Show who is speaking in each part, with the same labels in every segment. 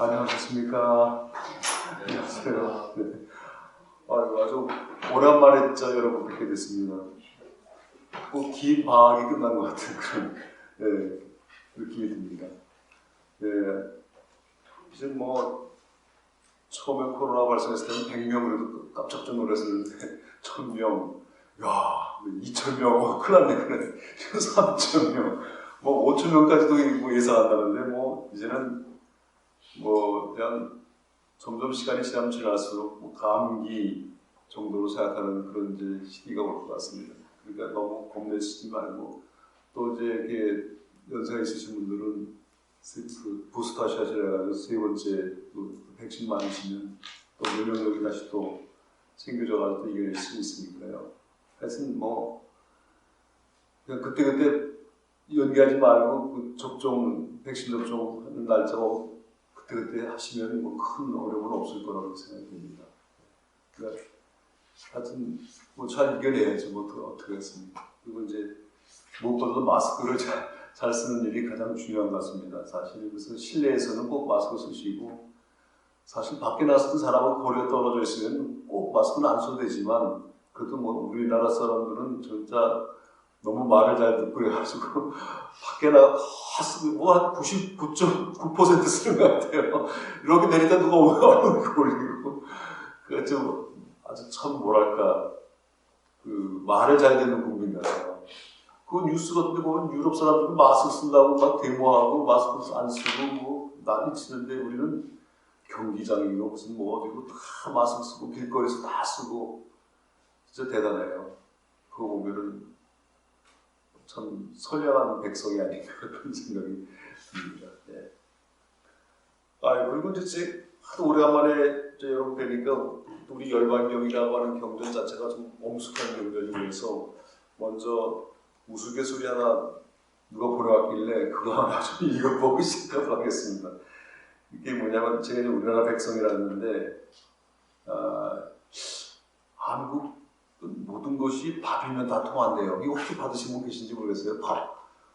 Speaker 1: 안녕하셨습니까? 안녕하세요. 네. 아주 오랜만에 진짜 여러분 뵙게 됐습니다. 꼭 긴 방학이 끝난 것 같은 그런 느낌이 듭니다. 네. 이제 뭐 처음에 코로나 발생했을 때는 100명으로도 깜짝 놀랐었는데 1000명, 야 2000명, 큰일 났네, 그래. 3000명, 뭐 5000명까지도 뭐 예상한다는데 뭐 이제는 뭐 그냥 점점 시간이 지날수록 뭐 감기 정도로 생각하는 그런 이제 시기가 올 것 같습니다. 그러니까 너무 겁내시지 말고 또 이제 이렇게 연세가 있으신 분들은 부스터 샷이라 해가지고 세 번째 또 백신 맞으시면 또 면역력이 다시 또 생겨져가지고 또 이겨낼 수 있으니까요. 하여튼 뭐 그냥 그때그때 연기하지 말고 그 백신 접종하는 날짜가 그때 하시면 뭐 큰 어려움은 없을 거라고 생각됩니다. 그러니까 하여튼 뭐 잘 이겨내야죠. 뭐 어떻게 했습니까? 그리고 이제 무엇보다도 마스크를 잘 쓰는 일이 가장 중요한 것 같습니다. 사실 그래서 실내에서는 꼭 마스크 쓰시고 사실 밖에 나섰던 사람은 거리가 떨어져 있으면 꼭 마스크는 안 써도 되지만 그래도 뭐 우리나라 사람들은 진짜 너무 말을 잘 듣고 해가지고 밖에 나가 뭐한 99.9% 쓰는 것 같아요. 이렇게 내리다 누가 오면 걸리고 그 좀 아주 참 뭐랄까 그 말을 잘 듣는 국민 같아요. 그 뉴스 같은 데 보면 유럽 사람들은 마스크 쓴다고 막 데모하고 마스크 안 쓰고 뭐 난리 치는데 우리는 경기장이고 무슨 뭐 어디고 다 마스크 쓰고 길거리에서 다 쓰고 진짜 대단해요. 그거 보면은 참 선량한 백성이 아닌가 그런 생각이 듭니다. 네. 그리고 이제 하도 오래간만에 여러분 뵈니까 우리 열반경이라고 하는 경전 자체가 좀 엄숙한 경전이면서 먼저 우스갯소리 하나 누가 보내왔길래 그거 하나 좀 읽어보고 시작을 하겠습니다. 이게 뭐냐면 제가 이제 우리나라 백성이라는데 한국 모든 것이 밥이면 다 통한대요. 이거 혹시 받으신 분 계신지 모르겠어요.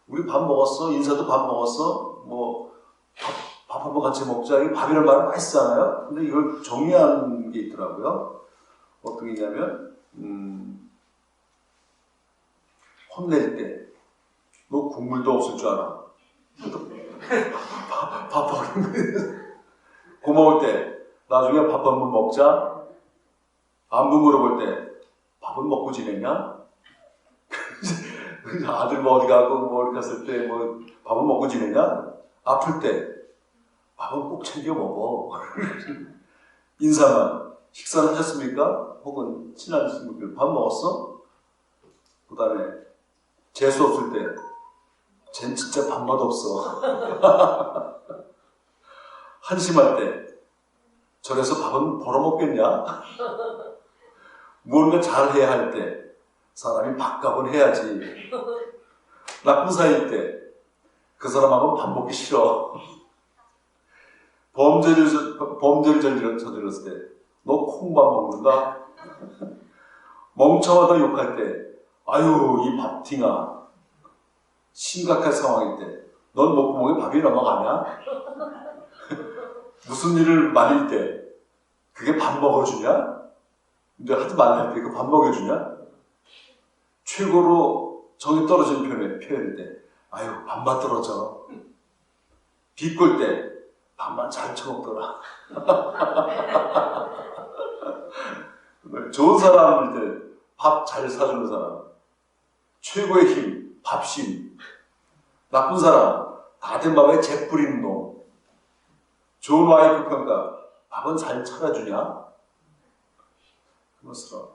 Speaker 1: 우리 밥 먹었어? 인사도 밥 먹었어? 뭐 밥 한번 같이 먹자. 이 밥이라는 말은 맛있잖아요. 근데 이걸 정의한 게 있더라고요. 어떤 게 있냐면 혼낼 때 너 국물도 없을 줄 알아. 밥 먹는 고마울 때 나중에 밥 한번 먹자. 안부 물어볼 때 밥은 먹고 지냈냐? 아들 뭐 어디 가고 뭐 어디 갔을 때 뭐 밥은 먹고 지냈냐? 아플 때 밥은 꼭 챙겨 먹어. 인사만 식사는 하셨습니까? 혹은 친한 친구들 밥 먹었어? 그 다음에 재수 없을 때 쟨 진짜 밥맛 없어. 한심할 때 저래서 밥은 벌어먹겠냐? 무언가 잘해야 할 때 사람이 밥값은 해야지. 나쁜 사이일 때 그 사람하고는 밥 먹기 싫어. 범죄를 저질렀을 때 너 콩밥 먹는다? 멍청하다 욕할 때 아유 이 밥팅아. 심각한 상황일 때 넌 목구멍에 밥이 넘어가냐? 무슨 일을 말릴 때 그게 밥 먹어주냐? 근데 하지 말라 할 때 그 밥 먹여주냐? 최고로 정이 떨어지는 표현일 때 아유 밥만 떨어져. 비꼴 때 밥만 잘 처먹더라. 좋은 사람일 때 밥 잘 사주는 사람. 최고의 힘, 밥심. 나쁜 사람, 다 된 밥에 재 뿌리는 놈. 좋은 와이프 평가, 밥은 잘 차려주냐? 그것처럼.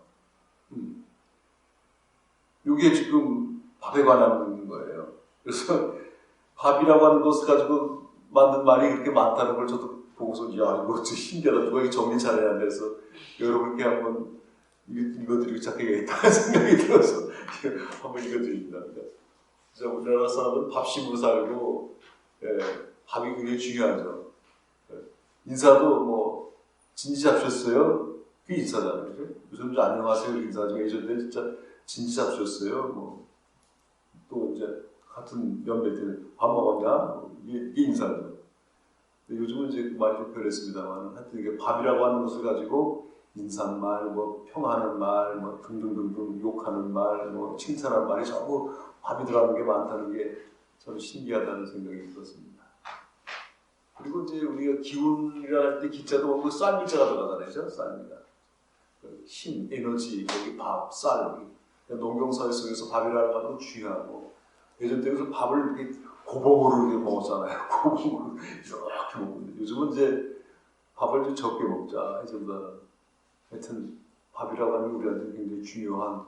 Speaker 1: 이게 지금 밥에 관한 거예요. 그래서 밥이라고 하는 것을 가지고 만든 말이 그렇게 많다는 걸 저도 보고서 야 이거 진짜 신기하다. 누가 이게 정리 잘해야 돼서 여러분께 한번 읽어드리고 시작해야겠다는 생각이 들어서 한번 읽어드립니다. 그래서 우리나라 사람은 밥심으로 살고 밥이 굉장히 중요하죠. 인사도 뭐 진지 잡수셨어요? 그게 인사잖아요. 그죠? 요즘 좀 안녕하세요 인사하지만 예전에 진짜 진지 잡수셨어요? 뭐 또 이제 같은 연배들 밥 먹었냐? 이게 인사죠. 요즘은 이제 많이 좀 변했습니다만 하여튼 이게 밥이라고 하는 것을 가지고 인사말, 뭐 평하는 말, 뭐 등등등등 욕하는 말, 뭐 칭찬하는 말이 전부 밥이 들어가는 게 많다는 게 저는 신기하다는 생각이 들었습니다. 그리고 이제 우리가 기운이라 할 때 기자도 보면 쌀미자가 들어가잖아요. 쌀미자. 힘, 에너지, 여기 밥, 쌀. 농경사회 속에서 밥이라는 것은 중요하고 예전 때는 밥을 이렇게 고봉으로 이렇게 먹었잖아요. 고봉으로 이렇게 먹는데 요즘은 이제 밥을 좀 적게 먹자. 이제보다는 하여튼 밥이라고 하는 게 우리한테 굉장히 중요한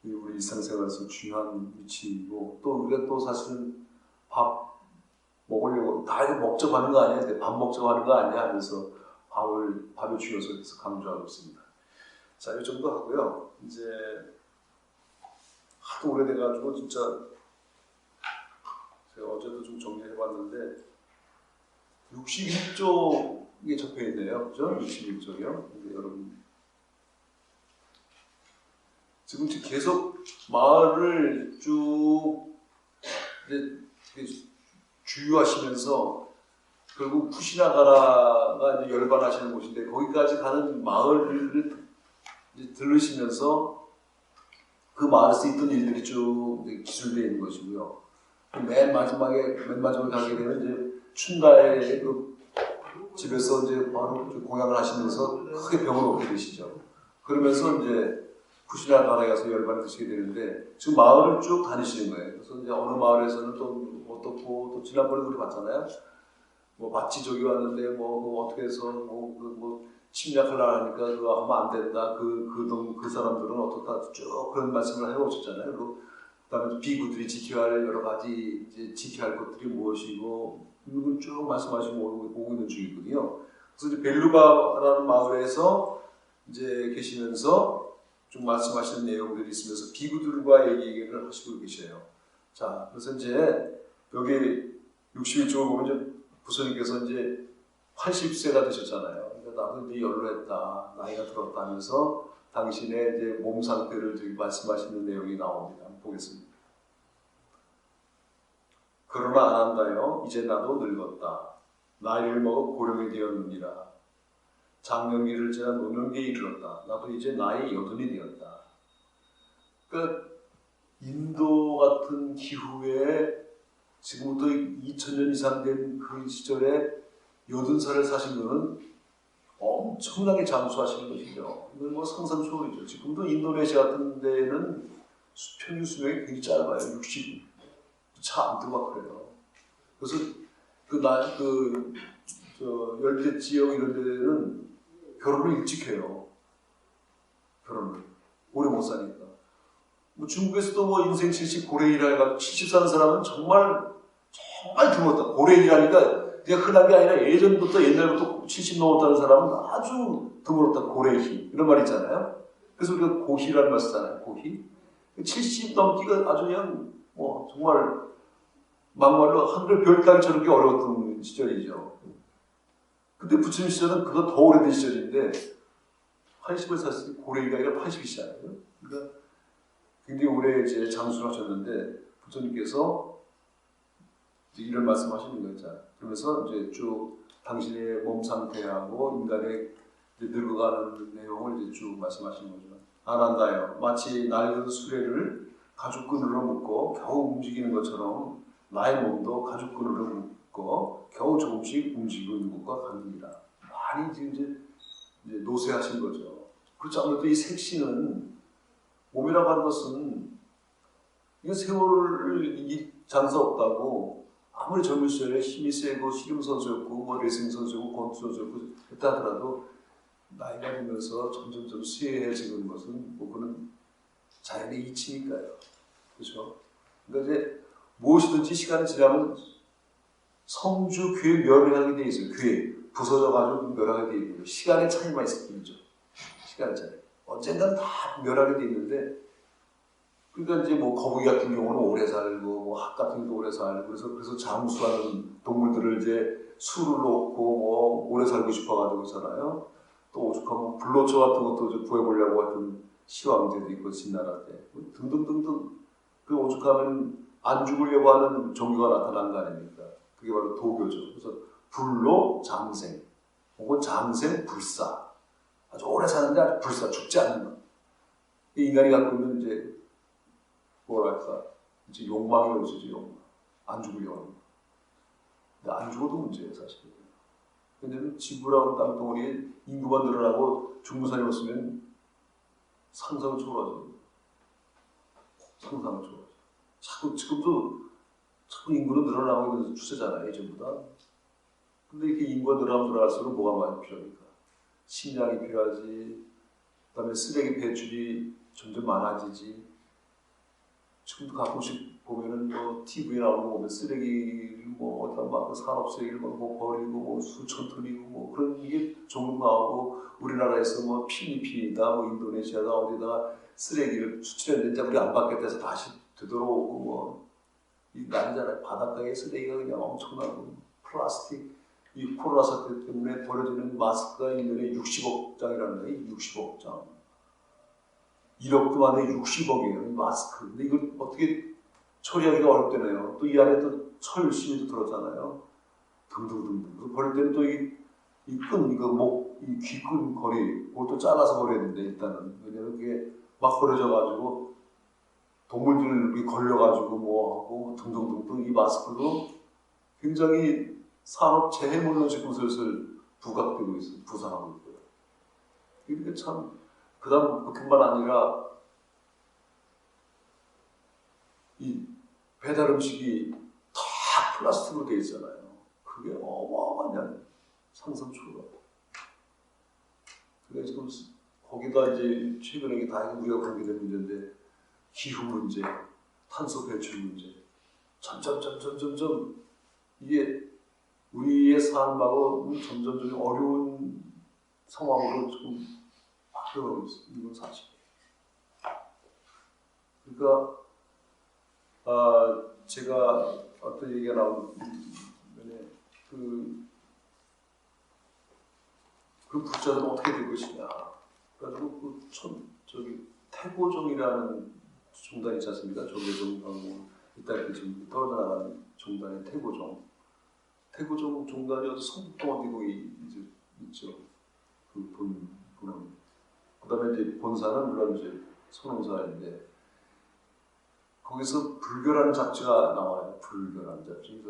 Speaker 1: 우리 일상생활에서 중요한 위치이고 또 우리가 또 사실은 밥 먹으려고 다 이거 먹자고 하는 거 아니야? 밥 먹자고 하는 거 아니야? 하면서 밥의 중요성에서 강조하고 있습니다. 자, 이 정도 하고요. 이제 하도 오래돼가지고 진짜 제가 어제도 좀 정리해봤는데 61쪽에 적혀있네요. 그죠? 61쪽이요. 근데 여러분 지금 계속 마을을 쭉 이제 주유하시면서 결국 푸시나가라가 이제 열반하시는 곳인데 거기까지 가는 마을을 이제 들으시면서 그 마을에서 있던 일들이 쭉 기술되어 있는 것이고요. 맨 마지막에 가게 되면 이제 춘다의 그 집에서 이제 바로 공양을 하시면서 크게 병을 얻게 되시죠. 그러면서 이제 푸시나가라에 가서 열반을 드시게 되는데 지금 마을을 쭉 다니시는 거예요. 그래서 이제 어느 마을에서는 또 어떻고 또 지난번에 우리 봤잖아요. 뭐 마치족이 왔는데 뭐 어떻게 해서 뭐 침략하려고 하니까 그거 하면 안 된다. 그 사람들은 어떻다 쭉 그런 말씀을 해오셨잖아요. 그리고 그다음에 비구들이 지켜야 할 여러 가지 이제 지켜야 할 것들이 무엇이고 이걸 쭉 말씀하시고 보고 있는 중이거든요. 그래서 이제 벨루바라는 마을에서 이제 계시면서 좀 말씀하시는 내용들이 있으면서 비구들과 얘기를 하시고 계셔요. 자, 그래서 이제 여기 61쪽을 보면 이제 부처님께서 이제 80세가 되셨잖아요. 그러니까 나도 이제 연로했다, 나이가 들었다 하면서 당신의 이제 몸 상태를 지금 말씀하시는 내용이 나옵니다. 한번 보겠습니다. 그러나 안 한다요. 이제 나도 늙었다. 나이를 먹어 고령이 되었느니라. 장년기를 지나 노년기에 이르렀다. 나도 이제 나이 80이 되었다. 그러니까 인도 같은 기후에 지금부터 2000년 이상 된 그 시절에 80살을 사신 분은 엄청나게 장수하시는 것이죠. 이건 뭐 상상 초월이죠. 지금도 인도네시아 같은 데는 평균 수명이 굉장히 짧아요. 60. 차 안 들어가 그래요. 그래서 열대 지역 이런 데는 결혼을 일찍 해요. 결혼을. 오래 못 사니까. 뭐 중국에서도 뭐 인생 70 고래이라 해가지고 70 사는 사람은 정말 드물었다. 고래이라니까 그냥 흔한 게 아니라 예전부터 옛날부터 70 넘었다는 사람은 아주 드물었다. 고래희 이런 말 있잖아요. 그래서 우리가 고희라는 말 쓰잖아요. 고희. 70 넘기가 아주 그냥 뭐 정말 막말로 하늘 별 따기 저렇게 어려웠던 시절이죠. 근데 부처님 시절은 그거 더 오래된 시절인데 80을 샀을 때 고래이가 아니라 80이시잖아요. 그러니까 굉장히 오래 이제 장수를 하셨는데 부처님께서 이런 말씀하시는 거죠. 그러면서 이제 쭉 당신의 몸 상태하고 인간의 늙어가는 내용을 이제 쭉 말씀하시는 거죠. 안 한다요. 마치 낡은 수레를 가죽끈으로 묶고 겨우 움직이는 것처럼 나의 몸도 가죽끈으로 묶고 겨우 조금씩 움직이고 있는 것과 같습니다. 많이 이제 노쇠하신 거죠. 그렇지 않아도 이 색신은 몸이라고 하는 것은 이거 세월을 이길 장사 없다고 아무리 젊은 시절에 힘이 세고 씨름 선수였고 뭐 레슬링 선수였고 권투 선수였고 했다 하더라도 나이가 들면서 점점 쇠해지는 것은 뭐 그런 자연의 이치니까요. 그렇죠? 그러니까 이제 무엇이든지 시간이 지나면 성주 괴 멸하게 돼 있어요. 괴 부서져가지고 멸하게 돼 있고요. 시간의 차이만 있을 뿐이죠. 시간의 차이. 언젠간 다 멸하게 돼 있는데, 그러니까 이제 뭐 거북이 같은 경우는 오래 살고, 뭐 학 같은 경우도 오래 살고, 그래서 장수하는 동물들을 이제 수를 놓고 뭐 오래 살고 싶어가지고 있잖아요. 또 오죽하면 불로초 같은 것도 이제 구해보려고 하던 시황제도 있고 진나라 때 등등등등. 그 오죽하면 안 죽으려고 하는 종교가 나타난 거 아닙니까? 그게 바로 도교죠. 그래서 불로 장생, 혹은 장생 불사. 아주 오래 사는데 아주 불사, 죽지 않는 것. 인간이 갖고 있는 이제 뭐랄까 이제 욕망이 없어지 욕망. 안 죽으려고 하는 거. 근데 안 죽어도 문제예요 사실은. 왜냐면 지구라는 땅덩어리에 인구가 늘어나고 중부산이 없으면 상상을 초월하죠. 상상을 초월하죠. 지금도 자꾸 인구는 늘어나고 있는 추세잖아요, 예전보다. 근데 이렇게 인구가 늘어날수록 뭐가 많이 필요합니까? 식량이 필요하지, 그 다음에 쓰레기 배출이 점점 많아지지. 지금도 가끔씩 보면은 뭐 TV에 나오는 거 보면 쓰레기를 뭐 어떤 막 산업 쓰레기를 뭐 버리고 뭐 수천 톤이고 뭐 그런 이게 종종 나오고 우리나라에서 뭐 필리핀이다 뭐 인도네시아다 어디다가 쓰레기를 수출했는데 우리 안 받겠다 해서 다시 되돌아오고 뭐 이 난리잖아요. 바닷가에 쓰레기가 그냥 엄청나고 플라스틱 이 코로나 사태 때문에 버려지는 마스크가 1년에 60억 장이라는 거예요. 60억 장. 1억도 만에 60억이에요. 이 마스크. 근데 이걸 어떻게 처리하기가 어렵다네요. 또 이 안에 또 철 심이도 들었잖아요. 등등등등. 버릴 때는 또 이 끈, 이거 목, 이 귀끈 거리, 그걸 또 잘라서 버려야 되는데, 일단은. 왜냐면 그게 막 버려져가지고, 동물들이 걸려가지고 뭐 하고, 등등등등. 이 마스크도 굉장히 산업재해물로 지금 슬슬 부각되고 있어요. 부상하고 있고요. 이게 참, 그 다음, 그뿐만 아니라, 이 배달 음식이 다 플라스틱으로 되어 있잖아요. 그게 어마어마한 상상 초월. 그래서 지금 거기다 이제 최근에 다 우리가 관계된 문제인데 기후 문제, 탄소 배출 문제, 점점 이게 우리의 삶하고 점점 어려운 상황으로 지금 바뀌어가고 있습니다. 이건 사실이에요. 그러니까 제가 어떤 얘기가 나오면 그 불자들은 어떻게 될 것이냐. 그래가지고 태고종이라는 종단이 있지 않습니까? 조계종하고 이따 지금 떨어져 나가는 종단이 태고종. 태고종 종단이 어디 성북동 어디고 이제 있죠. 그 본원. 그다음에 이제 본사는 물론 이제 선홍사인데. 거기서 불교라는 잡지가 나와요. 불교라는 잡지.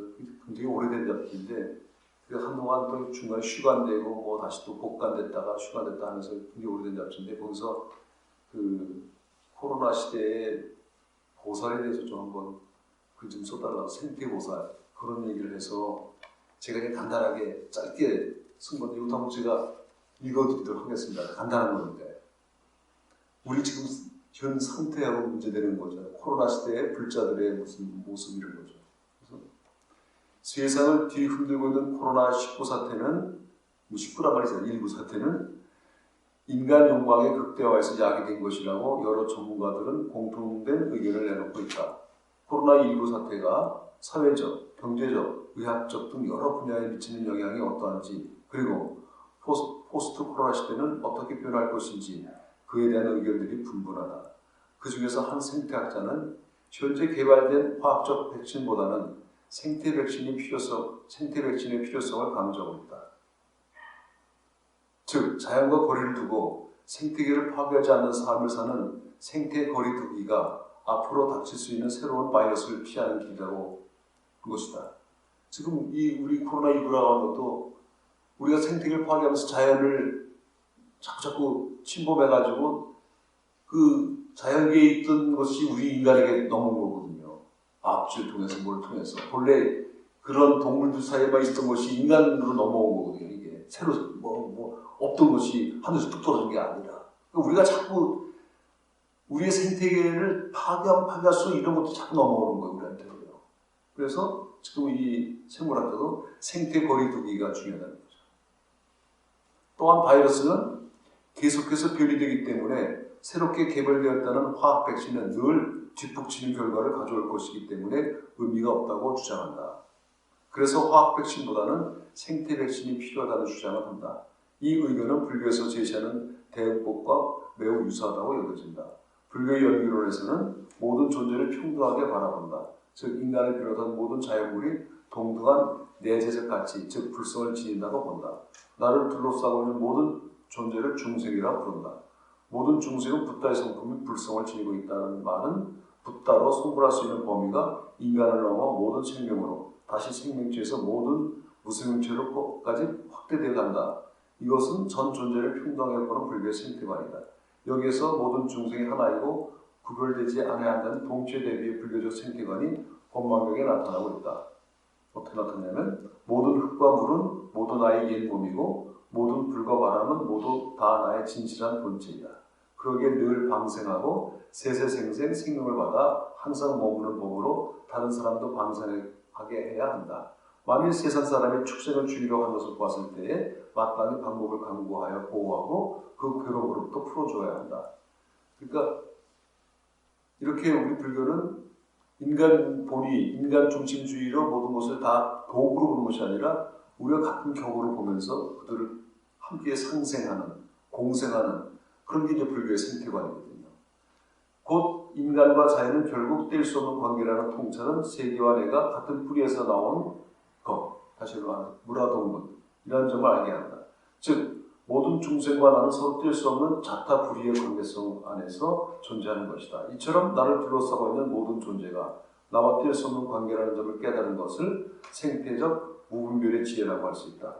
Speaker 1: 굉장히 오래된 잡지인데 한동안 또 중간에 휴관되고 뭐 다시 또 복간됐다가 휴관됐다 하면서 굉장히 오래된 잡지인데 거기서 그 코로나 시대에 보살에 대해서 좀 한번 글 좀 써달라고 생태보살 그런 얘기를 해서 제가 그냥 간단하게 짧게 쓴 건데 이것도 한번 제가 읽어드리도록 하겠습니다. 간단한 건데 우리 지금 현 상태하고 문제되는 거죠. 코로나 시대의 불자들의 무슨 모습 이런 거죠. 그래서 세상을 뒤흔들고 있는 코로나19 사태는 19란 말이죠. 일부 사태는 인간 욕망의 극대화에서 야기된 것이라고 여러 전문가들은 공통된 의견을 내놓고 있다. 코로나19 사태가 사회적, 경제적, 의학적 등 여러 분야에 미치는 영향이 어떠한지 그리고 포스트 코로나 시대는 어떻게 변할 것인지 그에 대한 의견들이 분분하다. 그 중에서 한 생태학자는 현재 개발된 화학적 백신보다는 생태 백신의 필요성을 강조하고 있다. 즉, 자연과 거리를 두고 생태계를 파괴하지 않는 삶을 사는 생태 거리두기가 앞으로 닥칠 수 있는 새로운 바이러스를 피하는 길이라고 한 것이다. 지금 우리 코로나19라고 하는 것도 우리가 생태계를 파괴하면서 자연을 자꾸 침범해가지고 그 자연계에 있던 것이 우리 인간에게 넘어온 거거든요. 악취를 통해서 뭘 통해서 본래 그런 동물들 사이에만 있었던 것이 인간으로 넘어온 거거든요. 이게 새로 없던 것이 하늘에서 뚝 떨어진 게 아니라 우리가 자꾸 우리의 생태계를 파괴할수록 이런 것도 자꾸 넘어오는 거예요. 우리한테요. 그래서 지금 이 생물학자도 생태 거리두기가 중요하다는 거죠. 또한 바이러스는 계속해서 변이되기 때문에 새롭게 개발되었다는 화학 백신은 늘 뒷북치는 결과를 가져올 것이기 때문에 의미가 없다고 주장한다. 그래서 화학 백신보다는 생태 백신이 필요하다는 주장을 한다. 이 의견은 불교에서 제시하는 대응법과 매우 유사하다고 여겨진다. 불교의 연기론에서는 모든 존재를 평등하게 바라본다. 즉 인간을 비롯한 모든 자연물이 동등한 내재적 가치, 즉 불성을 지닌다고 본다. 나를 둘러싸고 있는 모든 존재를 중생이라 부른다. 모든 중생은 붓다의 성품이 불성을 지니고 있다는 말은 붓다로 성불할 수 있는 범위가 인간을 넘어 모든 생명으로 다시 생명체에서 모든 무생명체로까지 확대되어 간다. 이것은 전 존재를 평등하게 보는 불교의 생태관이다. 여기에서 모든 중생이 하나이고 구별되지 않아야 한다는 동체 대비의 불교적 생태관이 법망경에 나타나고 있다. 어떻게 나타나냐면 모든 흙과 물은 모두 나의 옛 몸이고 모든 불과 바람은 모두 다 나의 진실한 본체이다. 그러기에 늘 방생하고 세세생생 생명을 받아 항상 머무는 법으로 다른 사람도 방생하게 해야 한다. 만일 세상 사람이 축생을 죽이려고 하는 것을 봤을 때에 마땅히 방법을 강구하여 보호하고 그 괴로움으로부터 풀어줘야 한다. 그러니까 이렇게 우리 불교는 인간 본위, 인간 중심주의로 모든 것을 다 도구로 보는 것이 아니라 우리가 같은 격으로 보면서 그들을 함께 상생하는, 공생하는 그런 게 이제 불교의 생태관이거든요. 곧 인간과 자연은 결국 뗄 수 없는 관계라는 통찰은 세계와 내가 같은 뿌리에서 나온 것, 다시 말하면 무라동문이라는 점을 알게 한다. 즉 모든 중생과 나는 서로 뗄 수 없는 자타불이의 관계성 안에서 존재하는 것이다. 이처럼 나를 둘러싸고 있는 모든 존재가 나와 뗄 수 없는 관계라는 점을 깨달은 것을 생태적 무분별의 지혜라고 할 수 있다.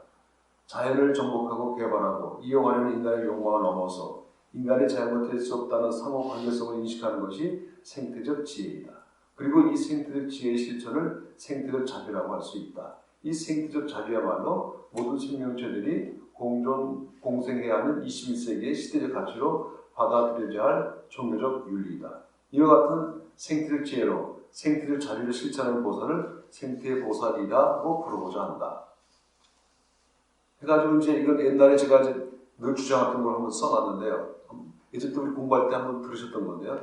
Speaker 1: 자연을 정복하고 개발하고 이용하려는 인간의 욕망을 넘어서 인간의 자연과 뗄 수 없다는 상호 관계성을 인식하는 것이 생태적 지혜이다. 그리고 이 생태적 지혜의 실천을 생태적 자비라고 할 수 있다. 이 생태적 자비야말로 모든 생명체들이 공생해야 하는 21세기의 시대적 가치로 받아들여져야 할 종교적 윤리이다. 이와 같은 생태적 지혜로 생태적 자비를 실천하는 보살을 생태의 보살이라고 부르고자 한다. 해가지고 이제 이건 옛날에 제가 이제 늘 주장했던 걸 한번 써놨는데요. 예전부터 우리 공부할 때 한번 들으셨던 건데요.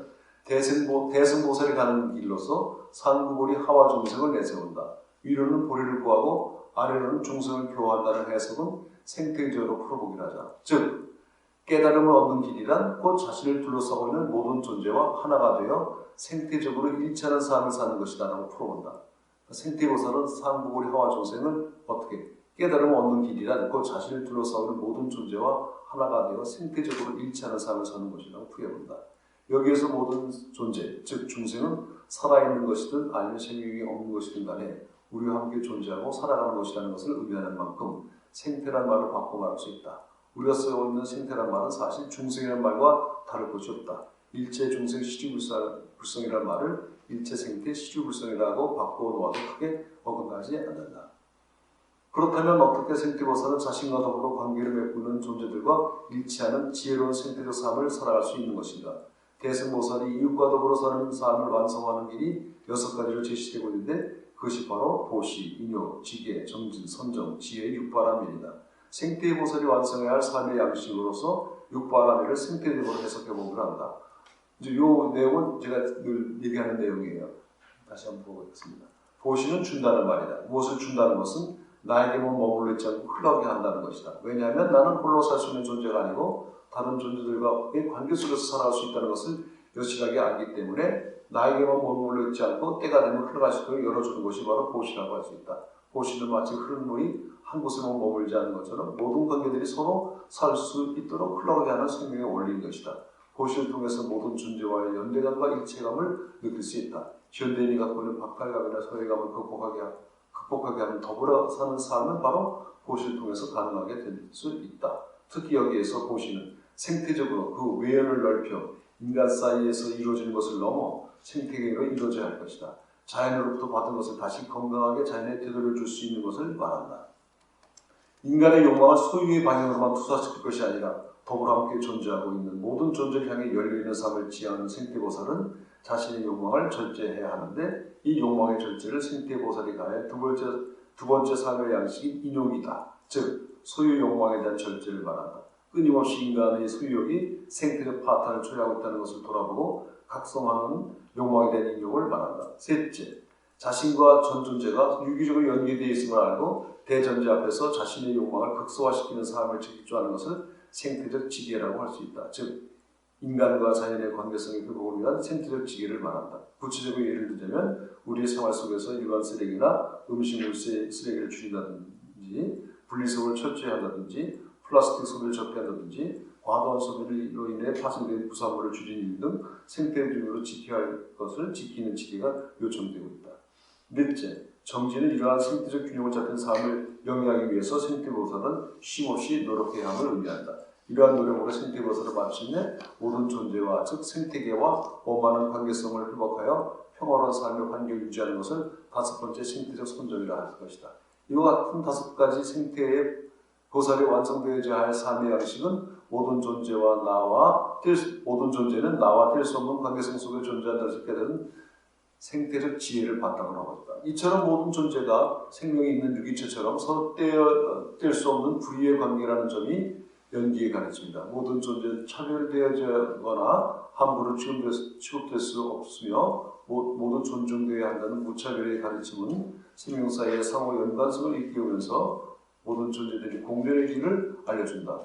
Speaker 1: 대승보살이 가는 길로서 상구보리 하와 중생을 내세운다. 위로는 보리를 구하고 아래로는 중생을 교화한다는 해석은 생태적으로 풀어보긴 하자. 즉 깨달음을 얻는 길이란 곧 자신을 둘러싸고 있는 모든 존재와 하나가 되어 생태적으로 일치하는 삶을 사는 것이다 라고 풀어본다. 생태보살은 상구보리 하와 중생을 어떻게 깨달음을 얻는 길이란 곧 자신을 둘러싸고 있는 모든 존재와 하나가 되어 생태적으로 일치하는 삶을 사는 것이라고 풀어본다. 여기에서 모든 존재, 즉 중생은 살아있는 것이든 아니면 생명이 없는 것이든 간에 우리와 함께 존재하고 살아가는 것이라는 것을 의미하는 만큼 생태란 말을 바꿔 말할 수 있다. 우리가 쓰고 있는 생태란 말은 사실 중생이라는 말과 다를 것이 없다. 일체 중생 시주불성이라는 말을 일체 생태 시주불성이라고 바꿔 놓아도 크게 어긋나지 않는다. 그렇다면 어떻게 생태보살은 자신과 더불어 관계를 맺는 존재들과 일치하는 지혜로운 생태적 삶을 살아갈 수 있는 것인가? 대승보살이 이웃과 더불어 사는 삶을 완성하는 길이 6가지로 제시되고 있는데 그것이 바로 보시, 인욕, 지계, 정진, 선정, 지혜, 육바라밀이다. 생태의 보살이 완성해야 할 삶의 양식으로서 육바라밀을 생태적으로 해석해보기로 한다. 이제 이 내용은 제가 늘 얘기하는 내용이에요. 다시 한번 보겠습니다. 보시는 준다는 말이다. 무엇을 준다는 것은 나에게만 머물러 있지 않고 흘러가게 한다는 것이다. 왜냐하면 나는 홀로 살 수 있는 존재가 아니고 다른 존재들과의 관계 속에서 살아갈 수 있다는 것을 여실하게 알기 때문에 나에게만 머물러 있지 않고 때가 되면 흘러갈 수 있도록 열어주는 것이 바로 보시라고 할 수 있다. 보시는 마치 흐르는 물이 한 곳에만 머물지 않는 것처럼 모든 관계들이 서로 살 수 있도록 흘러가게 하는 생명의 원리인 것이다. 보시를 통해서 모든 존재와의 연대감과 일체감을 느낄 수 있다. 현대인이 갖고 있는 박탈감이나 소외감을 극복하게 하는 더불어 사는 삶은 바로 보시를 통해서 가능하게 될 수 있다. 특히 여기에서 보시는 생태적으로 그 외연을 넓혀 인간 사이에서 이루어지는 것을 넘어 생태계로 이루어져야 할 것이다. 자연으로부터 받은 것을 다시 건강하게 자연에 되돌려줄 수 있는 것을 말한다. 인간의 욕망을 소유의 방향으로만 투사시킬 것이 아니라 더불어 함께 존재하고 있는 모든 존재를 향해 열려있는 삶을 지향하는 생태보살은 자신의 욕망을 절제해야 하는데 이 욕망의 절제를 생태보살이 가해 두 번째 삶의 양식인 인욕이다. 즉 소유 욕망에 대한 절제를 말한다. 끊임없이 인간의 소유욕이 생태적 파탄을 초래하고 있다는 것을 돌아보고 각성하는 욕망에 대한 인욕을 말한다. 셋째, 자신과 전 존재가 유기적으로 연계되어 있음을 알고 대전제 앞에서 자신의 욕망을 극소화시키는 삶을 집중하는 것을 생태적 지계라고 할 수 있다. 즉 인간과 자연의 관계성의 회복을 위한 생태적 지혜를 말한다. 구체적으로 예를 들자면 우리의 생활 속에서 일반 쓰레기나 음식물 쓰레기를 줄인다든지 분리수거를 철저히 한다든지 플라스틱 소비를 적게한다든지 과도한 소비로 인해 파생된 부산물을 줄이는 일 등 생태적으로 지켜야 할 것을 지키는 지혜가 요청되고 있다. 넷째, 정치는 이러한 생태적 균형을 잡힌 삶을 영위하기 위해서 생태보살은 쉼없이 노력해야 함을 의미한다. 이러한 노력으로 생태보살은 마침내 모든 존재와 즉 생태계와 원만한 관계성을 회복하여 평화로운 삶의 환경을 유지하는 것을 다섯 번째 생태적 선정이라 할 것이다. 이와 같은 다섯 가지 생태의 보살이 완성되어야 할 삶의 양식은 모든 존재는 나와 뗄 수 없는 관계성 속에 존재한다는 것을 깨달은 생태적 지혜를 바탕으로 하고 있다. 이처럼 모든 존재가 생명이 있는 유기체처럼 서로 뗄 수 없는 불의의 관계라는 점이 연기에 가르칩니다. 모든 존재는 차별되어지거나 함부로 취급될 수 없으며 모두 존중되어야 한다는 무차별의 가르침은 생명 사이의 상호 연관성을 일깨우면서 모든 존재들이 공존의 길을 알려준다.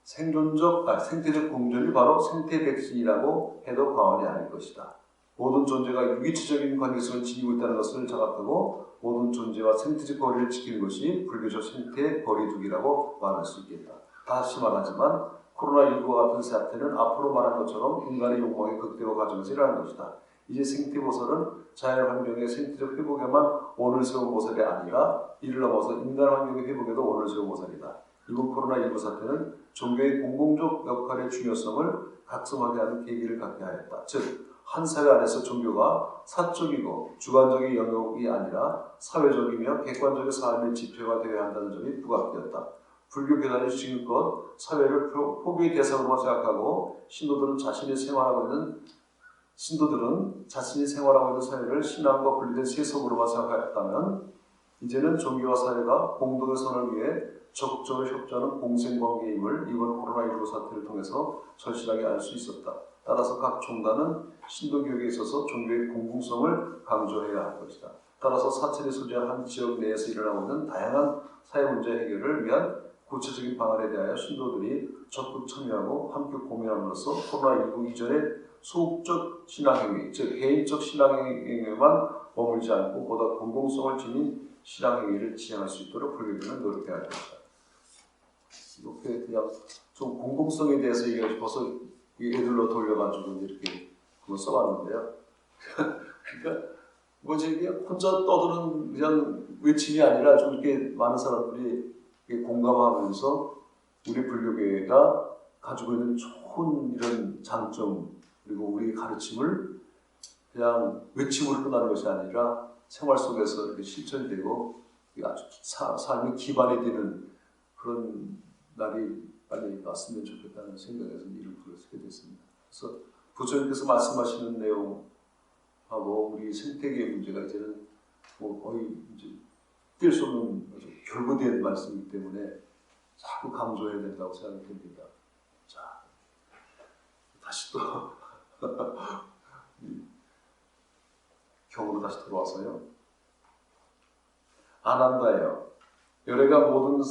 Speaker 1: 생태적 공존이 바로 생태백신이라고 해도 과언이 아닐 것이다. 모든 존재가 유기체적인 관계성을 지니고 있다는 것을 자각하고 모든 존재와 생태적 거리를 지키는 것이 불교적 생태 거리두기라고 말할 수 있겠다. 다시 말하지만 코로나19와 같은 사태는 앞으로 말한 것처럼 인간의 욕망의 극대화 과정에서 일어나는 것이다. 이제 생태보살은 자연환경의 생태적 회복에만 원을 세운 보살이 아니라 이를 넘어서 인간 환경의 회복에도 원을 세운 보살이다. 이번 코로나19 사태는 종교의 공공적 역할의 중요성을 각성하게 하는 계기를 갖게 하였다. 즉, 한 사회 안에서 종교가 사적이고 주관적인 영역이 아니라 사회적이며 객관적인 삶의 지표가 되어야 한다는 점이 부각되었다. 불교 교단이 지금껏 사회를 포교의 대상으로만 생각하고 신도들은 자신이 생활하고 있는 사회를 신앙과 분리된 세속으로만 생각하였다면 이제는 종교와 사회가 공동의 선을 위해 적극적으로 협조하는 공생관계임을 이번 코로나19 사태를 통해서 절실하게 알 수 있었다. 따라서 각 종단은 신도교육에 있어서 종교의 공공성을 강조해야 할 것이다. 따라서 사찰이 소재한 한 지역 내에서 일어나고 있는 다양한 사회 문제 해결을 위한 구체적인 방안에 대하여 신도들이 적극 참여하고 함께 고민함으로써 코로나19 이전의 소극적 신앙행위, 즉 개인적 신앙행위에만 머물지 않고 보다 공공성을 지닌 신앙행위를 지향할 수 있도록 불교계는 노력해야 할 것이다. 이렇게 그냥 좀 공공성에 대해서 얘기하고 싶어서 애들로 돌려가지고 이렇게 그거 써봤는데요. 그러니까 뭐지 이게 혼자 떠드는 그냥 외침이 아니라 좀 이렇게 많은 사람들이 공감하면서 우리 불교계가 가지고 있는 좋은 이런 장점 그리고 우리 가르침을 그냥 외침으로 끝나는 것이 아니라 생활 속에서 이렇게 실천이 되고 아주 삶의 기반이 되는 그런 날이 빨리 왔으면 좋겠다는 생각에서 이를 쓰게 됐습니다. 그래서 부처님께서 말씀하시는 내용하고 우리 생태계의 문제가 이제는 뭐 거의 이제 뗄 수 없는 결부된 말씀이기 때문에 자꾸 강조해야 된다고 생각이 됩니다. 자, 다시 또 경으로 다시 돌아와서요. 아난다예요. 열애가 모든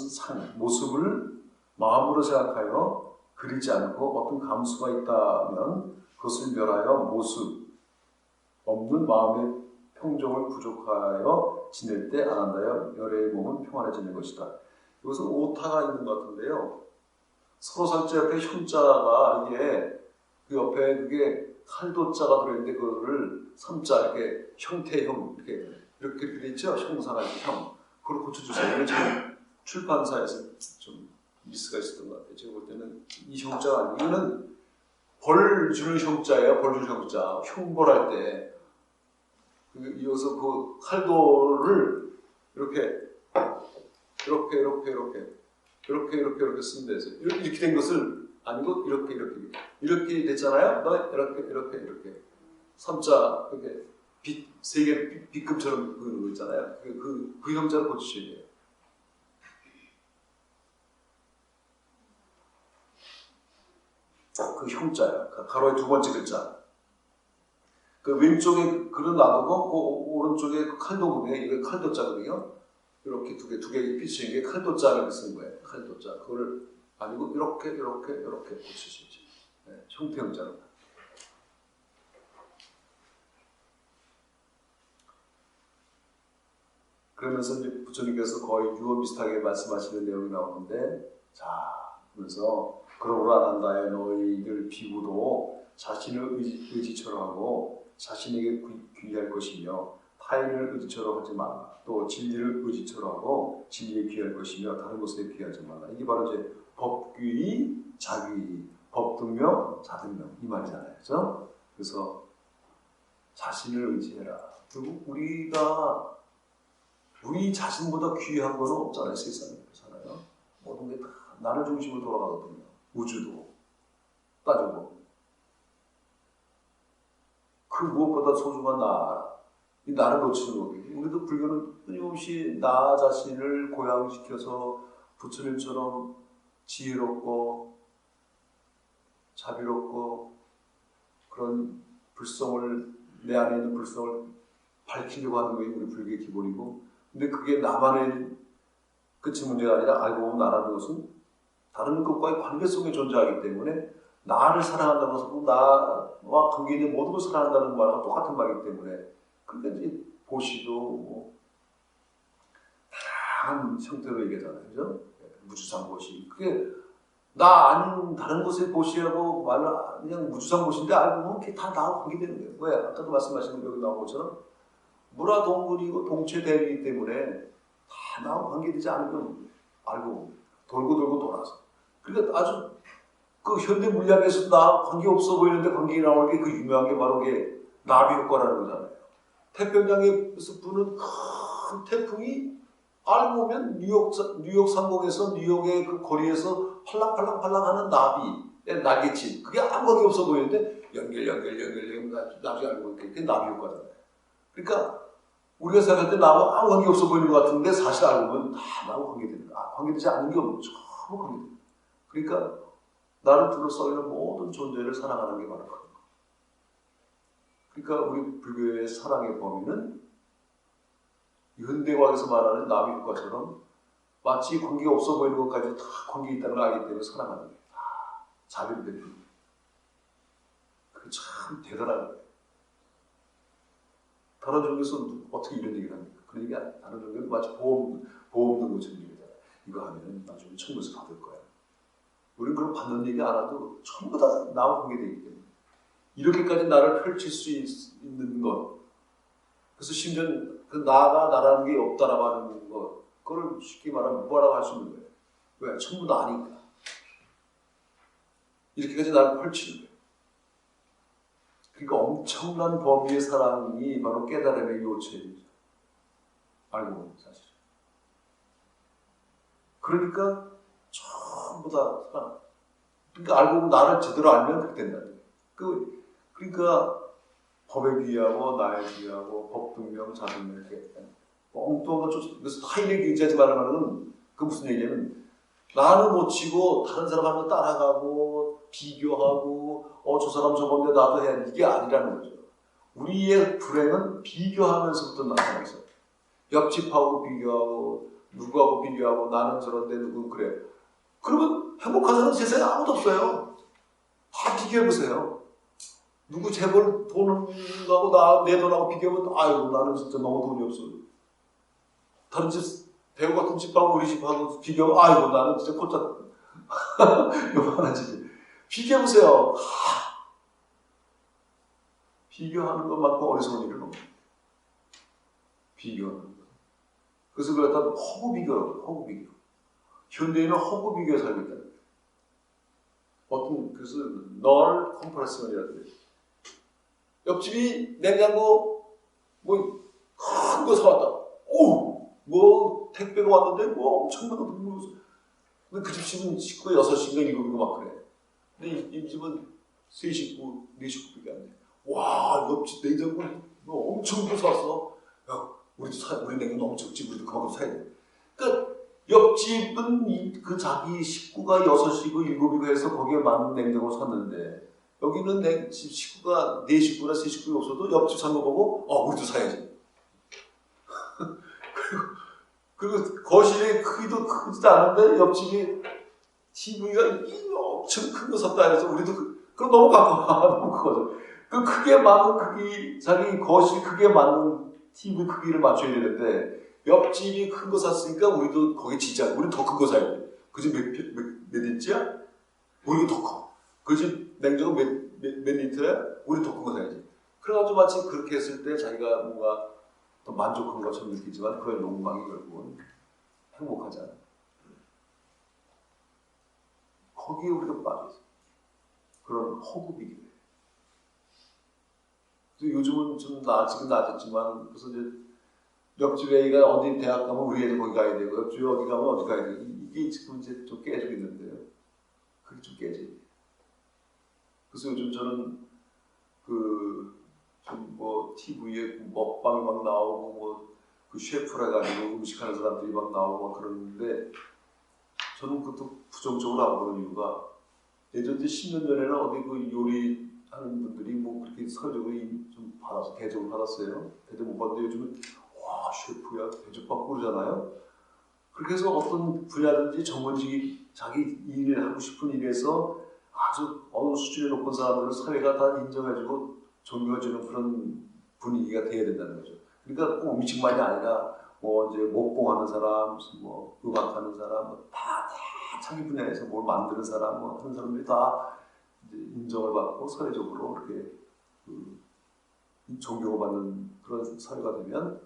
Speaker 1: 모습을 마음으로 생각하여 그리지 않고 어떤 감수가 있다면 그것을 멸하여 모습 없는 마음의 평정을 부족하여 지낼 때 아난다여 열애의 몸은 평안해지는 것이다. 여기서 오타가 있는 것 같은데요. 서로 살자 옆에 형자가 이게 그 옆에 그게 칼도자가 들어있는데 그거를 삼자 이렇게 형태형 이렇게 돼 있죠. 형상할 때 형. 그걸 고쳐주세요. 이게 지금 출판사에서 좀 미스가 있었던 것 같아요. 제가 볼 때는 이 형자가 아니고 이거는 벌 주는 형자예요. 벌 주는 형자. 형벌할 때 이어서 그 칼도를 이렇게 쓰면 돼서 이렇게 된 것을 아니고 이렇게 됐잖아요. 이렇게 삼자 이렇게 빛 세 개 B급처럼 그는 거 있잖아요. 그 형자를 고치셔야 돼요. 그 형자야. 가로의 두 번째 글자. 그 왼쪽에 글은 놔두고 그 오른쪽에 그 칼도 부분에 이게 칼도자거든요. 이렇게 두 개 피치는 게 칼도자를 쓴 거예요. 칼도자. 그거를 아니고 이렇게 고치시죠. 형태형자로. 그러면서 이제 부처님께서 거의 유어 비슷하게 말씀하시는 내용이 나오는데, 자, 그래서 그러므로 안한다에 너희들 비구도 자신을 의지처럼 하고 자신에게 귀할 것이며 타인을 의지처럼 하지 말라. 또 진리를 의지처럼 하고 진리에 귀할 것이며 다른 것에 귀하지 말라. 이게 바로 이제 법귀, 자귀, 법등명, 자등명 이 말이잖아요. 그렇죠? 그래서 자신을 의지해라. 그리고 우리가 우리 자신보다 귀한 건 없잖아요. 세상에. 그렇잖아요. 모든 게 다 나를 중심으로 돌아가거든요. 우주도 따지고. 그 무엇보다 소중한 이 나를 놓치는 거거든요. 우리도 불교는 끊임없이 나 자신을 고양시켜서 부처님처럼 지혜롭고 자비롭고 그런 불성을 내 안에 있는 불성을 밝히려고 하는 것이 우리 불교의 기본이고, 근데 그게 나만의 끝이 문제가 아니라 알고 보면 나라는 것은 다른 것과의 관계성에 존재하기 때문에 나를 사랑한다는 것은 나와 관계 있는 모든 것을 사랑한다는 말하고 똑같은 말이기 때문에, 그러니까 이제 보시도 뭐 다양한 형태로 얘기하잖아요. 그죠? 무주상 보시. 그게 나 아닌 다른 곳에 보시라고 말을 그냥 무주상 보시인데 알고 보면 그게 다 나하고 관계되는 거예요. 왜? 아까도 말씀하신 여기 나온 것처럼 무라동군이고 동체대비이기 때문에 다 나하고 관계되지 않으면 알고 돌고 돌고 돌아서. 그러니까 아주 그 현대 물리학에서 나 관계 없어 보이는데 관계 나오는 게 그 유명한 게 바로 게 나비 효과라는 거잖아요. 태평양에서 부는 큰 태풍이 알고 보면 뉴욕 상공에서 뉴욕의 그 거리에서 팔랑팔랑팔랑하는 나비의 날개짓. 그게 아무 관계 없어 보이는데 연결 나중에 알고 보니까 그게 나비 효과잖아요. 그러니까 우리가 생각할 때 나하고 아무 관계 없어 보이는 것 같은데 사실 알고 보면 다 나하고 관계되는 거야. 관계되지 않는 게 없는 전부 관계되는 거야. 그러니까 나를 둘러싸고 있는 모든 존재를 사랑하는 게 바로 그런 거야. 그러니까 우리 불교의 사랑의 범위는 현대과학에서 말하는 나비 효과처럼 마치 관계가 없어 보이는 것까지 다 관계 있다는 걸 알기 때문에 사랑하는 거예요. 다 자비를 베푸는 거예요. 그게 참 대단한 거예요. 다른 종교에서 어떻게 이런 얘기를 합니까? 그런 얘기 아니에요. 다른 종교는 마치 보험 든 것처럼 얘기하잖아요. 이거 하면 나중에 천국에서 받을 거야. 우리는 그런 받는 얘기 안 하도 전부 다 나와 관계되기 때문에 이렇게까지 나를 펼칠 수 있는 것, 그래서 심지어 그 나가 나라는 게 없다라고 하는 것, 그걸 쉽게 말하면 뭐라고 할 수 있는 거예요. 왜? 전부 나니까. 이렇게까지 나를 펼치는 거예요. 그러니까 엄청난 범위의 사랑이 바로 깨달음의 요체이죠. 알고 보면 사실. 그러니까 전부 다 사랑. 그러니까 알고 보면 나를 제대로 알면 그렇게 된다는 거예요. 그러니까 법에 귀하고 나에 귀하고 법등명, 자등명 이렇게 엉뚱한 거 그래서 타인에게 의지하지 말라는 건 그 무슨 얘기냐면 나는 못 치고 다른 사람 하는 거 따라가고 비교하고 저 사람 저건데 나도 해야 돼. 이게 아니라는 거죠. 우리의 불행은 비교하면서부터 나타나고 있어요. 옆집하고 비교하고 누구하고 비교하고 나는 저런데 누구는 그래. 그러면 행복한 사람은 세상에 아무도 없어요. 다 비교해보세요. 누구 재벌 돈하고 내 돈하고 비교하면 아이고 나는 진짜 너무 돈이 없어. 다른 집 배우 같은 집하고 우리 집하고 비교하면 아이고 나는 진짜 꽂혔다. 요만한 집이. 비교해보세요. 비교하는 것만큼 어리석은 일은 없어요. 비교하는 것. 그래서 그걸 갖다 허구 비교라고 허구 비교. 현대인은 허구 비교에 살고 있다. 그래서 널 컴퍼레스먼이라고 해요. 옆집이 냉장고 큰 거 사왔다. 택배가 왔는데 엄청난 거 들고. 근데 그 집 집은 식구가 6인가 7인가 막 그래. 근데 이 집은 3식구, 4식구밖에 안 돼. 와, 옆집 냉장고 엄청 큰 거 사왔어. 야, 우리 냉장고 너무 적지. 우리도 그만큼 사야 돼. 그러니까 옆집은 그 자기 식구가 6이고 7이고 해서 거기에 맞는 냉장고 샀는데, 여기는 집 식구가 4식구나 3식구가 없어도 옆집 산 거 보고 우리도 사야지. 그리고 거실의 크기도 크지도 않은데 옆집이 TV가 엄청 큰 거 샀다 해서 우리도 그럼 너무 가까워. 너무 커져. 그 크게 맞는 크기, 자기 거실 크기에 맞는 TV 크기를 맞춰야 되는데, 옆집이 큰 거 샀으니까 우리도 거기 지자. 우리 더 큰 거 사야 돼. 그 집 몇 인치야? 우리가 더 커. 그 집 냉장고 몇 리터야? 우리 더 큰 거 사야지. 그래가지고 마치 그렇게 했을 때 자기가 뭔가 더 만족한 것처럼 느끼지만 그런 욕망이 결국은 행복하지 않아. 거기에 우리가 빠져서 그런 허구이기도 해요. 요즘은 좀 지금 나아졌지만, 그래서 이제 옆집 애가 어디 대학 가면 우리 애도 거기 가야 되고, 옆집에 어디 가면 어디 가야 되고, 이게 지금 이제 좀 깨지고 있는데요. 그게 좀 깨져요. 그래서 요즘 저는 TV에 먹방이 막 나오고, 그 셰프라 가지고 음식하는 사람들이 막 나오고 막 그러는데, 저는 그것도 부정적으로 안 보는 이유가, 예전에 10년 전에는 어디 그 요리하는 분들이 뭐 그렇게 설적으로 좀 받아서 대접을 받았어요. 대접 못 받는데 요즘은 와 셰프야 대접받고 그러잖아요. 그렇게 해서 어떤 분야든지 전문직이 자기 일을 하고 싶은 일에서 아주 어느 수준에 높은 사람들을 사회가 다 인정해주고 존경해주는 그런 분위기가 돼야 된다는 거죠. 그러니까 꼭 음식만이 아니라 뭐 이제 목공하는 사람, 뭐 음악하는 사람, 다 자기 분야에서 뭘 만드는 사람, 뭐 하는 사람들이 다 이제 인정을 받고 사회적으로 그렇게 존경을 받는 그런 사회가 되면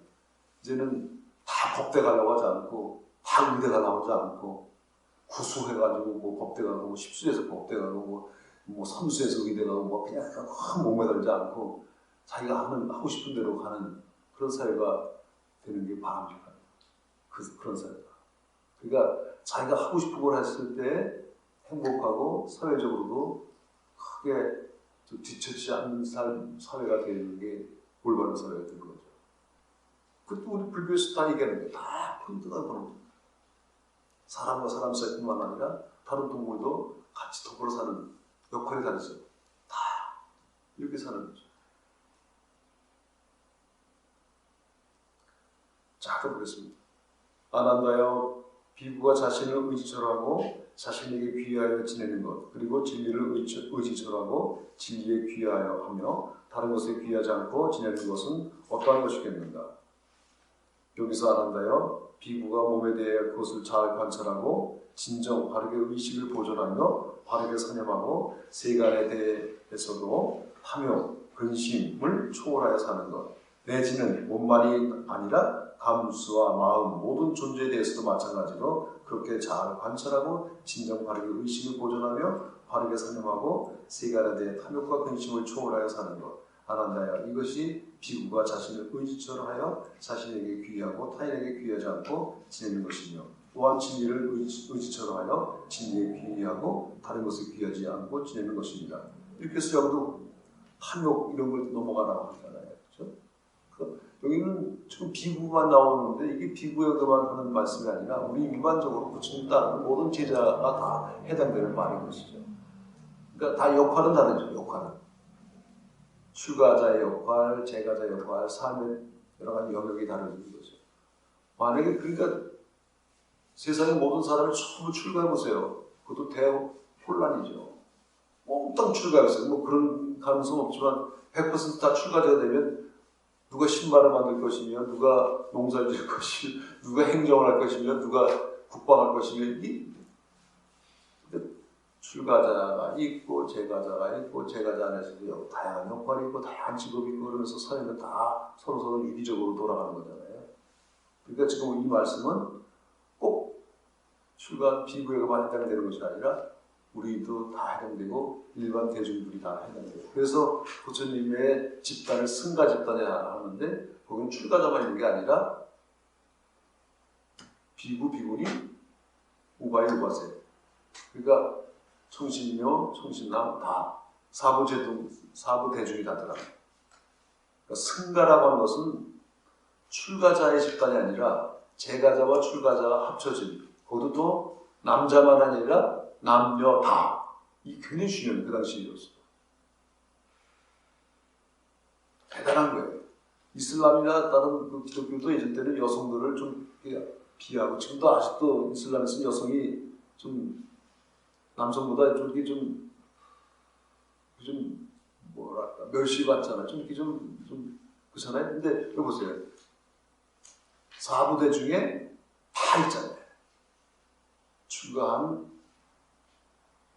Speaker 1: 이제는 다 법대 가려고 하지 않고 다 의대 가려고 하지 않고 구수해가지고 뭐 법대 가고 뭐 십수에서 법대 가고 뭐 삼수에서 의대 가고 뭐 그냥 목매달지 않고 자기가 하고 싶은 대로 가는 그런 사회가 되는 게 바람직한 그런 사회가. 그러니까 자기가 하고 싶은 걸 했을 때 행복하고 사회적으로도 크게 뒤처지지 않는 사회가 되는 게 올바른 사회가 되는 거죠. 그것도 우리 불교에서 다 얘기하는 거예요. 다 평등한 거는 사람과 사람 사이뿐만 아니라 다른 동물도 같이 더불어 사는 역할이 다르죠. 다 이렇게 사는 거죠. 자, 가보겠습니다. 아난다여 비구가 자신을 의지처럼 하고 자신에게 귀하여 지내는 것, 그리고 진리를 의지처럼 하고 진리에 귀하여 하며 다른 것에 귀하지 않고 지내는 것은 어떠한 것이겠는가? 여기서 아난다여 비구가 몸에 대해 그것을 잘 관찰하고 진정 바르게 의식을 보존하며 바르게 사념하고 세간에 대해서도 하며 근심을 초월하여 사는 것, 내지는 몸만이 아니라 감수와 마음, 모든 존재에 대해서도 마찬가지로 그렇게 잘 관찰하고 진정 바르게 의식을 보존하며 바르게 사념하고 세간에 대해 탐욕과 근심을 초월하여 사는 것. 아난다야, 이것이 비구가 자신을 의지처럼 하여 자신에게 귀하고 타인에게 귀하지 않고 지내는 것이며, 또한 진리를 의지처럼 하여 진리에 귀하고 다른 것에 귀하지 않고 지내는 것입니다. 이렇게 해서 여기도 탐욕 이런 걸 넘어가라고 하잖아요. 그렇죠? 여기는 지금 비구만 나오는데 이게 비구에게만 하는 말씀이 아니라 우리 일반적으로 부처님 따르는 모든 제자가 다 해당되는 말인 것이죠. 그러니까 다 역할은 다르죠. 역할은 출가자의 역할, 제가자의 역할, 삶의 여러 가지 영역이 다른 거죠. 만약에 그러니까 세상의 모든 사람이 전부 출가해보세요. 그것도 대혼란이죠. 몽땅 출가했어요. 뭐 그런 가능성은 없지만 100%다 출가자가 되면 누가 신발을 만들 것이며, 누가 농사를 지을 것이며, 누가 행정을 할 것이며, 누가 국방할 것이며, 출가자가 있고, 제가자가 있고, 제가자 안에서도 다양한 역할이 있고, 다양한 직업이 있고, 그러면서 사회는 다 서로서로 유기적으로 돌아가는 거잖아요. 그러니까 지금 이 말씀은 꼭 비구에게만 해당되는 것이 아니라, 우리도 다 해당되고 일반 대중들이 다 해당되고, 그래서 부처님의 집단을 승가 집단에 하는데 거기는 출가자만 있는 게 아니라 비구니 우바이 우바세, 그러니까 청신녀 청신남 다 사부 대중이 다 들어갑니다. 그러니까 승가라고 하는 것은 출가자의 집단이 아니라 제가자와 출가자가 합쳐진, 거기도 또 남자만 아니라 남녀 다. 이 굉장히 중요해요. 그 당시에였어요. 대단한 거예요. 이슬람이나 다른 그 기독교도 예전 때는 여성들을 좀 비하고, 지금도 아직도 이슬람에서는 여성이 좀 남성보다 좀 좀 뭐랄까 멸시받잖아. 좀 이렇게 좀 그렇잖아요. 근데 여기 보세요. 사부대 중에 다 있잖아요. 출가한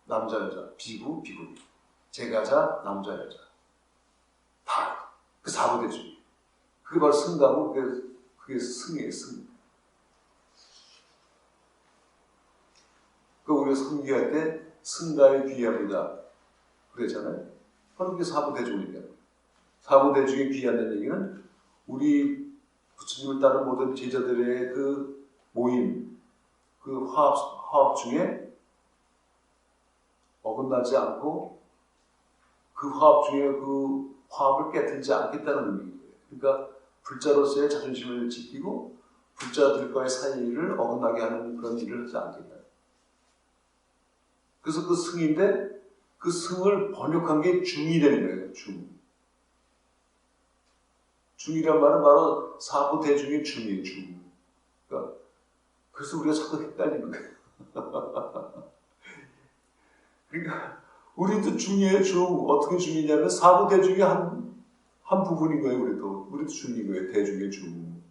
Speaker 1: 남자 여자, 비구 비구니, 제가자 남자 여자 다 그 사부대 중에 그게 바로 승가고 그게 승이에요. 승. 그 우리가 성기할 때 승가에 귀합니다. 그랬잖아요. 바로 그게 사부대중이니까. 사부대중에 귀한다는 얘기는 우리 부처님을 따른 모든 제자들의 그 모임, 그 화합 중에 어긋나지 않고 그 화합 중에 그 화합을 깨뜨리지 않겠다는 의미인 거예요. 그러니까 불자로서의 자존심을 지키고 불자들과의 사이를 어긋나게 하는 그런 일을 하지 않겠다. 그래서 그 승인데 그 승을 번역한 게 중이 되는 거예요. 중. 중이란 말은 바로 사부대중의 중이에요. 중. 그러니까 그래서 우리가 자꾸 헷갈리는 거예요. 그러니까 우리도 중이에요. 중. 어떻게 중이냐면 사부대중의 한 부분인 거예요. 우리도 중인 거예요. 대중의 중.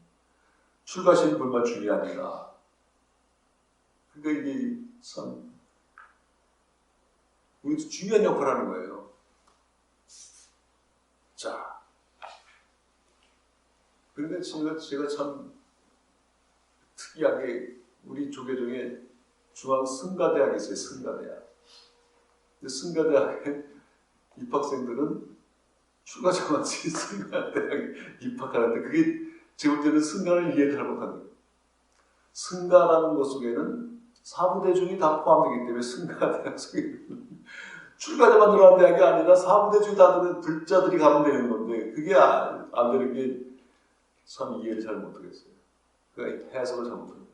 Speaker 1: 출가신 분만 중이 아니라. 그러니까 이게 참 우리도 중요한 역할을 하는 거예요. 자, 그런데 제가 참 특이하게 우리 조계종에 중앙 승가대학이 있어요. 승가대학. 근데 승가대학의 입학생들은 출가자마자 승가대학에 입학하는데 그게 제가 볼 때는 승가를 이해를 잘 못하는 거예요. 승가라는 것 속에는 사부대중이 다 포함되기 때문에 승가대학 속에는 출가자만 들어가는 대학이 아니라 사부대중 다 들어가는 불자들이 가면 되는 건데 그게 안 되는 게 참 이해를 잘 못하겠어요. 그러니까 해석을 잘 못하는 거예요.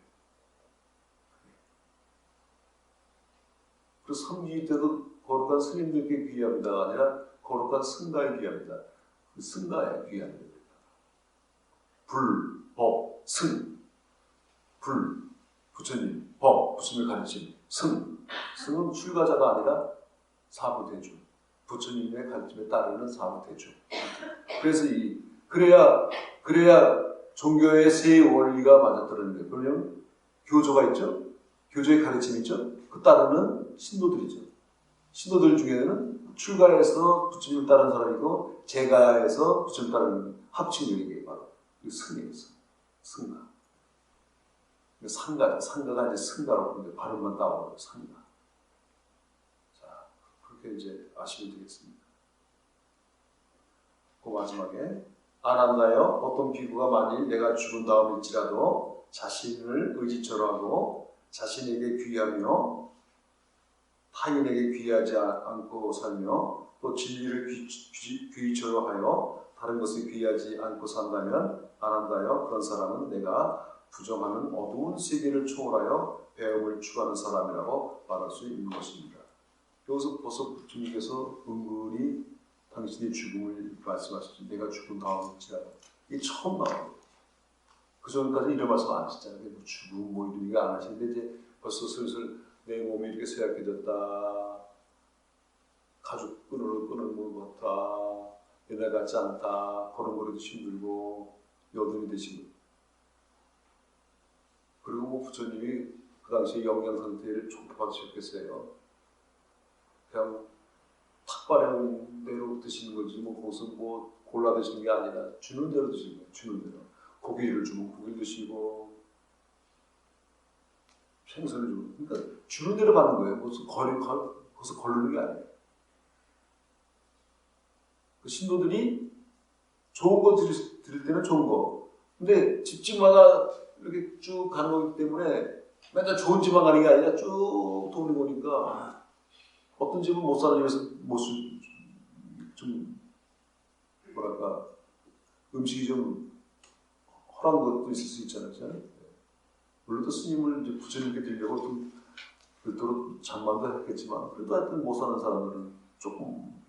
Speaker 1: 그래서 성기 때도 거룩한 스님들께 귀합니다가 아니라 거룩한 승가에 귀합니다. 그 승가에 귀합니다. 불, 법, 승. 불, 부처님, 법, 부처님의 가르침, 승. 승은 출가자가 아니라 사부대중. 부처님의 가르침에 따르는 사부대중. 그래서 그래야 종교의 세 원리가 맞아떨어지는 거예요. 그러면 교조가 있죠? 교조의 가르침이 있죠? 그 따르는 신도들이죠. 신도들 중에는 출가해서 부처님을 따르는 사람이고 제가해서 부처님을 따르는 합칭력이 바로 이 승이에요. 승가. 상가가 이제 승가로 근데 발음만 따오고 상가. 자, 그렇게 이제 아시면 되겠습니다. 그 마지막에 아난다여 어떤 비구가 만일 내가 죽은 다음일지라도 자신을 의지처로 하고 자신에게 귀하며 타인에게 귀하지 않고 살며 또 진리를 귀처로 하여 다른 것을 귀하지 않고 산다면 아난다여 그런 사람은 내가 부정하는 어두운 세계를 초월하여 배움을 추구하는 사람이라고 말할 수 있는 것입니다. 여기서 벌써 부처님께서 은근히 당신의 죽음을 말씀하셨죠. 내가 죽은 다음일지라도. 이게 처음 나와요. 그 전까지 이런 말씀 안 하셨잖아요. 뭐 죽음 뭐 이런 얘기 안 하시는데 이제 벌써 슬슬 내 몸이 이렇게 쇠약해졌다. 가죽 끊는 것 같아. 옛날 같지 않다. 걸음걸이도 힘들고 여든이 되시고. 그리고 뭐 부처님이 그 당시에 영양 상태를 촉박하셨겠어요. 그냥 탁발한 대로 드시는 거지 뭐 거기서 뭐 골라 드시는 게 아니라 주는 대로 드시는 거예요. 주는 대로. 고기를 주면 고기를 드시고 생선을 주면 그러니까 주는 대로 받는 거예요. 거기서 거르는 게 아니에요. 그 신도들이 좋은 거 드릴 때는 좋은 거. 근데 집집마다 이렇게 쭉 가는 거기 때문에 맨날 좋은 집만 가는 게 아니라 쭉 도는 거니까 어떤 집은 못 사는 집에서 좀 뭐랄까 음식이 좀 허한 것도 있을 수 있잖아요. 물론 또 스님을 이제 부처님께 드리려고 좀 별도로 장만도 했겠지만 그래도 하여튼 못 사는 사람들은 조금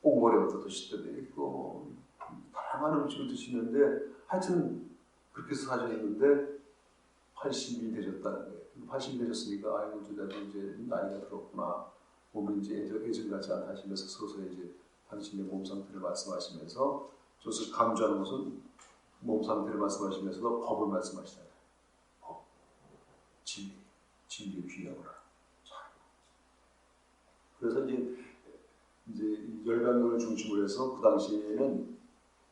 Speaker 1: 옥머리부터 드실 때도 있고 다양한 음식을 드시는데 하여튼 그렇게 해서 사셨는데 80이 되셨다는 거예요. 80이 되셨으니까 아이고 저자도 이제 나이가 들었구나 몸이 이제 예전 같지 않다 하시면서 서서히 이제 당신의 몸 상태를 말씀하시면서 저서 강조하는 것은 몸 상태를 말씀하시면서도 법을 말씀하시잖아요. 법, 진리 귀하구나. 그래서 이제 열강론을 중심으로 해서 그 당시에는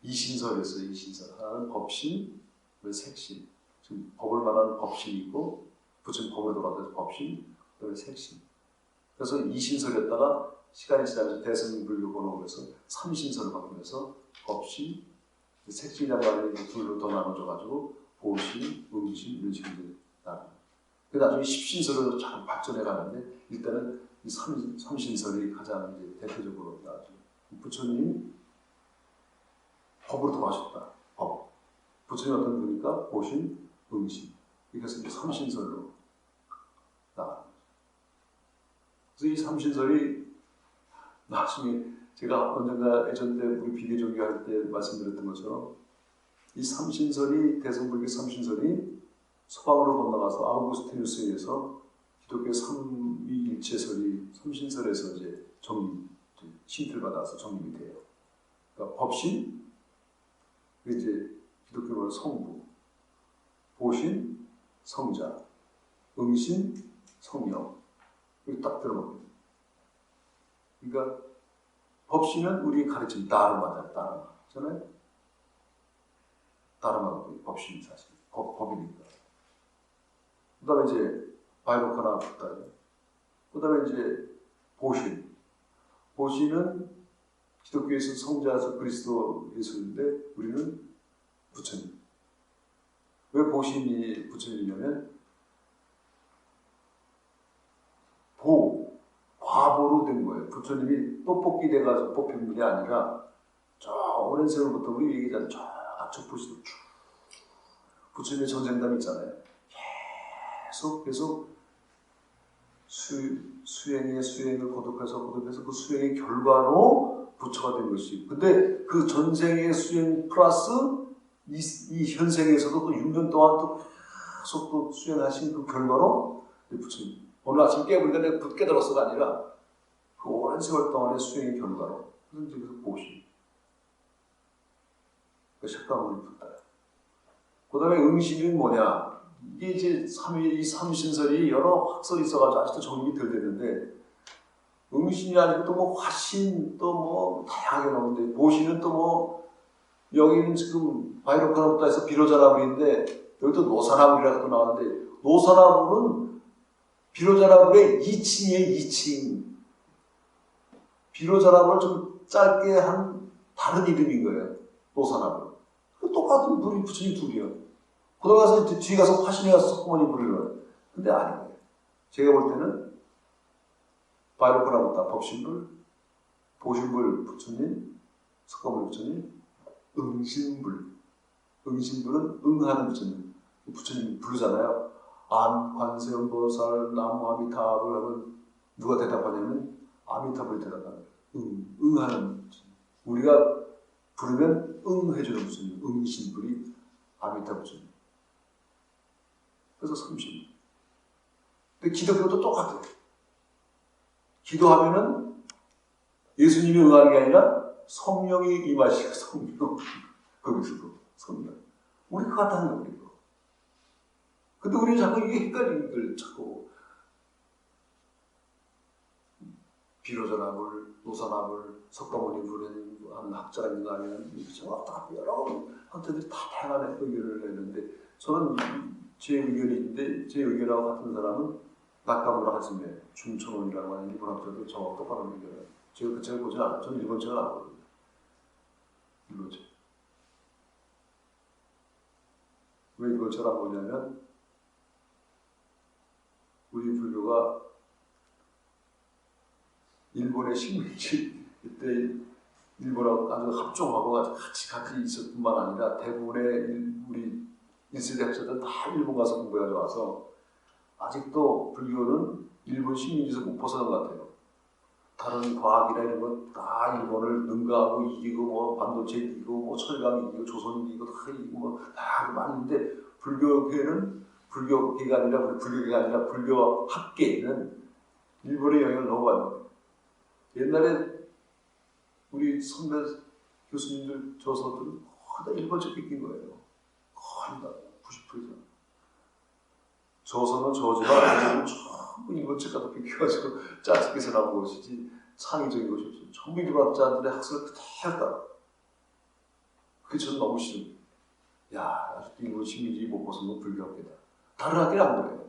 Speaker 1: 이신설이었어요. 이신설. 하나는 법신, 색신. 지금 법을 말하는 법신이 있고, 부처님 법으로 돌아가서 법신, 그다음에 색신. 그래서 이신설이었다가 시간이 지나면서 대승불교가 오면서 삼신설을 바꾸면서 법신, 색신이라는 말이 둘로 더 나눠져가지고 보신, 응신 이런 식으로 나눠요. 그 나중에 십신설로 잘 발전해 가는데 일단은 이 삼신설이 가장 이제 대표적으로 나왔죠. 부처님 법으로 돌아가셨다. 법. 부처님 어떤 분이니까 보신, 응신. 그래서 이제 삼신설로 나갑니다. 그래서 이 삼신설이 나중에 제가 언젠가 예전 때 우리 비대종교 할 때 말씀드렸던 것처럼 이 삼신설이 대성불교 삼신설이 서방으로 건너가서 아우구스티누스에 의해서 기독교 삼위일체설이 삼신설에서 이제 신틀 받아서 정립이 돼요. 그러니까 법신, 이제 기독교로 성부, 보신, 성자, 응신, 성령. 이렇게 딱 들어갑니다. 그러니까 법신은 우리 가르침 따르마다 따르마. 그렇잖아요? 따르마가 법신이 사실 법이니까. 그 다음에 이제 바이로카나 붙다. 그 다음에 이제 보신. 보신은 기독교에서 성자에서 그리스도 예수인데 우리는 부처님. 왜 보신이 부처님이냐면 과보로 된 거예요. 부처님이 떡볶이 돼가지고 뽑힌 분이 아니라 저 오랜 세월부터 우리 얘기하는 저 악척보시도 쭉 부처님의 전생담 있잖아요. 계속 수행을 거듭해서 그 수행의 결과로 부처가 된 것이. 근데 그 전생의 수행 플러스 이 현생에서도 또 6년 동안 또 계속 또 수행하신 그 결과로 부처님. 오늘 아침 깨보니까 내가 깨달았어가 아니라 그 오랜 세월 동안의 수행의 결과로. 그래서 여기서 보시. 그 색감을 붙다. 그 다음에 응신은 뭐냐? 이게 이제 이 삼신설이 여러 학설이 있어가지고 아직도 정립이 덜 됐는데, 응신이 아니고 또 뭐 화신, 또 뭐 다양하게 나오는데, 보신은 또 뭐, 여기는 지금 바이로카나부터 해서 비로자나불인데, 여기도 노사나불이라고 나왔는데, 노사나불은 비로자나불의 2층이에요, 2층. 비로자나불을 좀 짧게 한 다른 이름인 거예요, 노사나불. 똑같은 불이 부처님 둘이요. 그러가서 뒤에 가서 화신에 가서 석고모니 부르는. 근데 아니에요. 제가 볼 때는 바이로카나부터 법신불, 보신불 부처님, 석고모니 부처님, 응신불. 응신불은 응하는 부처님. 부처님 부르잖아요. 관세음보살, 나무 아미타불 하면 누가 대답하냐면 아미타불이 대답하는 거예요. 응하는 부처님. 우리가 부르면 응해주는 부처님. 응신불이 아미타 부처님. 그래서 삼신. 근데 기독교도 똑같아요. 기도하면은 예수님이 응하는 게 아니라 성령이 임하시고 성령. 거기서도 성령. 우리 그거 같다는 거예요. 근데 우리는 자꾸 이게 헷갈리는 걸 자꾸 비로자나불, 노사나불, 석가모니 불은 하는 학자가 있는 거 아니면 왔다 갔다 여러 학자들이 다 다양한 의견을 내는데 저는 제 의견이 있는데 제 의견하고 같은 사람은 나카무라 하즈메, 중천원이라고 하는 일본 학자도 저하고 똑같은 의견을 제가 그 책을 보지 않아요. 저는 일본 책을 안 보거든요. 일본 책. 왜 일본 책을 안 보냐면 우리 불교가 일본의 식민지 이때 일본하고 아주 합종하고 아주 같이 있을 뿐만 아니라 대부분의 우리 1세대 학자들 다 일본 가서 공부해가지고 와서 아직도 불교는 일본 식민지에서 못 벗어난 것 같아요. 다른 과학이나 이런 건 다 일본을 능가하고 이기고 뭐 반도체 이기고 뭐 철강 이기고 조선 이기고 다 이기고 뭐 다 많이 있는데 불교계는 불교계가 아니라 불교 학계는 일본의 영향을 너무 받는 거예요. 옛날에 우리 선배 교수님들 저서들은 거의 다 일본적 뺏긴 거예요. 거의 다 90% 이상. 저서는 저지만 아니면 전부 일본적 갖다 뺏겨가지고 짜증내서 나온 것이지 창의적인 것이 없어요. 전부 일본자들의 학설을 그대로 따라. 그게 저는 너무 싫어요. 야, 아직도 일본 식민지 못 벗어난 불교학계다. 다른 학계는 안 그래요.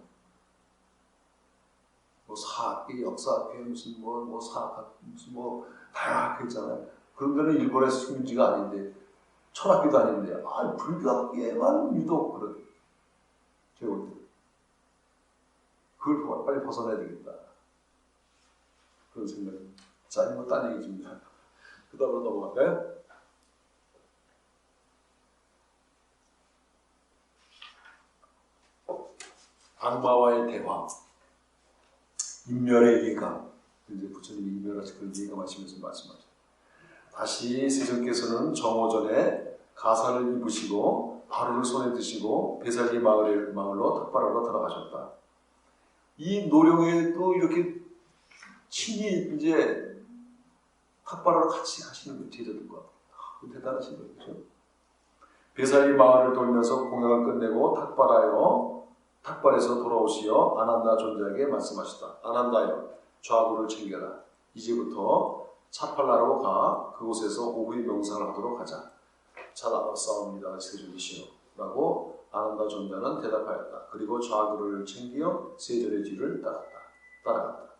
Speaker 1: 뭐 사학계, 역사학계, 무슨 뭐 사학학, 무슨 뭐 다양한 학계 있잖아요. 그런 데는 일본의 식민지가 아닌데, 철학계도 아닌데, 불교학계만 유독 그런. 제가 볼 때. 그걸 빨리 벗어나야 되겠다. 그런 생각입니다. 자, 이거 딴 얘기입니다. 그 다음으로 넘어갈까요? 악마와의 대화. 인멸의 예감. 이제 부처님이 인멸하신 그런 예감하시면서 말씀하셨어요. 다시 세존께서는 정오전에 가사를 입으시고 바루를 손에 드시고 배살기 마을로 탁발하러 들어가셨다. 이 노령에도 이렇게 친히 이제 탁발하러 같이 가시는 거 제자들과 대단하신 거죠. 배살기 마을을 돌면서 공양을 끝내고 탁발에서 돌아오시어 아난다 존자에게 말씀하셨다. 아난다여, 좌구를 챙겨라. 이제부터 차팔라로 가 그곳에서 오후의 명상을 하도록 하자. 잘 알았사옵니다. 세존이시여 라고 아난다 존자는 대답하였다. 그리고 좌구를 챙겨 세존의 뒤를 따라갔다.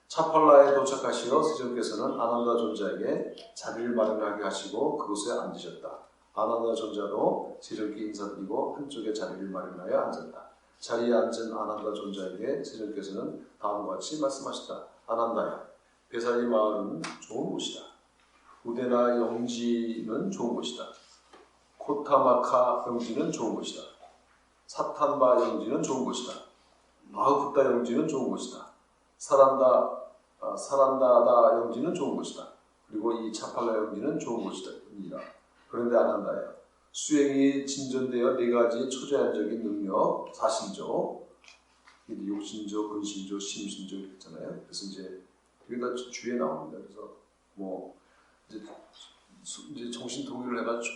Speaker 1: 차팔라에 도착하시어 세존께서는 아난다 존자에게 자리를 마련하게 하시고 그곳에 앉으셨다. 아난다 존자도 세존께 인사드리고 한쪽에 자리를 마련하여 앉았다. 자리에 앉은 아난다 존자에게 세존께서는 다음과 같이 말씀하셨다. 아난다야, 배살기 마을은 좋은 곳이다. 우데나 영지는 좋은 곳이다. 코타마카 영지는 좋은 곳이다. 사탄바 영지는 좋은 곳이다. 마흐푸타 영지는 좋은 곳이다. 사란다다 영지는 좋은 곳이다. 그리고 이 차팔라 영지는 좋은 곳이다. 그런데 아난다야, 수행이 진전되어 네 가지 초자연적인 능력, 사신조, 욕신조, 근신조, 심신조 있잖아요. 그래서 이제 이게 다 주에 나옵니다. 그래서 뭐 이제 정신 통일을 해가지고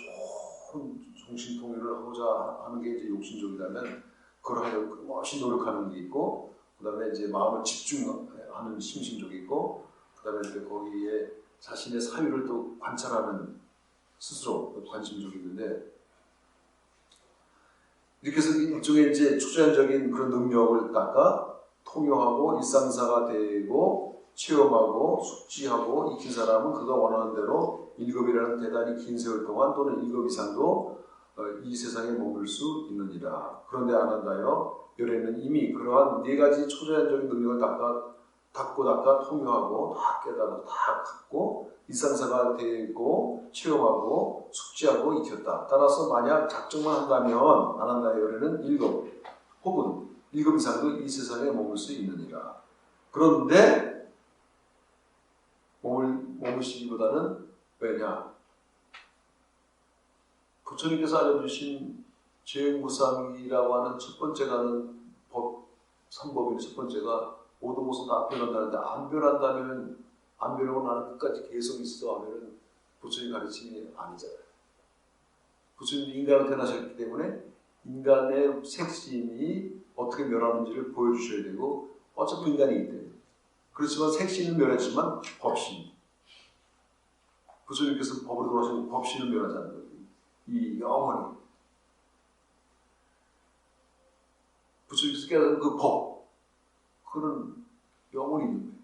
Speaker 1: 좋은 정신 통일을 하고자 하는 게 이제 욕신족이라면 그걸 하려고 끊임없이 노력하는 게 있고, 그다음에 이제 마음을 집중하는 심신족이 있고, 그다음에 이제 거기에 자신의 사유를 또 관찰하는 스스로 관심족이 있는데, 이렇게 해서 일종의 이제 초자연적인 그런 능력을 갖다가 통용하고 일상사가 되고 체험하고 숙지하고 익힌 사람은 그가 원하는 대로 1급이라는 대단히 긴 세월 동안 또는 1급 이상도 이 세상에 머물 수 있느니라. 그런데 아난다여, 열애는 이미 그러한 네 가지 초자연적인 능력을 닦아 통용하고 다 깨달아 다 갖고 일상사가 되고 체험하고 숙지하고 익혔다. 따라서 만약 작정만 한다면 아난다의 열애는 1급 혹은 1급 이상도 이 세상에 머물 수 있느니라. 그런데 머무시기보다는 왜냐? 부처님께서 알려주신 죄무상이라고 하는 첫 번째가 하는 법, 3법인 첫 번째가 모든 것은 다 변한다는데, 안 변하고 나는 끝까지 계속 있어 하면은 부처님 가르침이 아니잖아요. 부처님이 인간으로 태어나셨기 때문에 인간의 색신이 어떻게 멸하는지를 보여주셔야 되고, 어차피 인간이기 때문에. 그렇지만 색신은 멸했지만 법신. 부처님께서 법으로 돌아가시고 법신을 멸하지 않는 거예요. 이 영원히. 부처님께서 깨달은 그 법, 그거는 영원히 있는 거예요.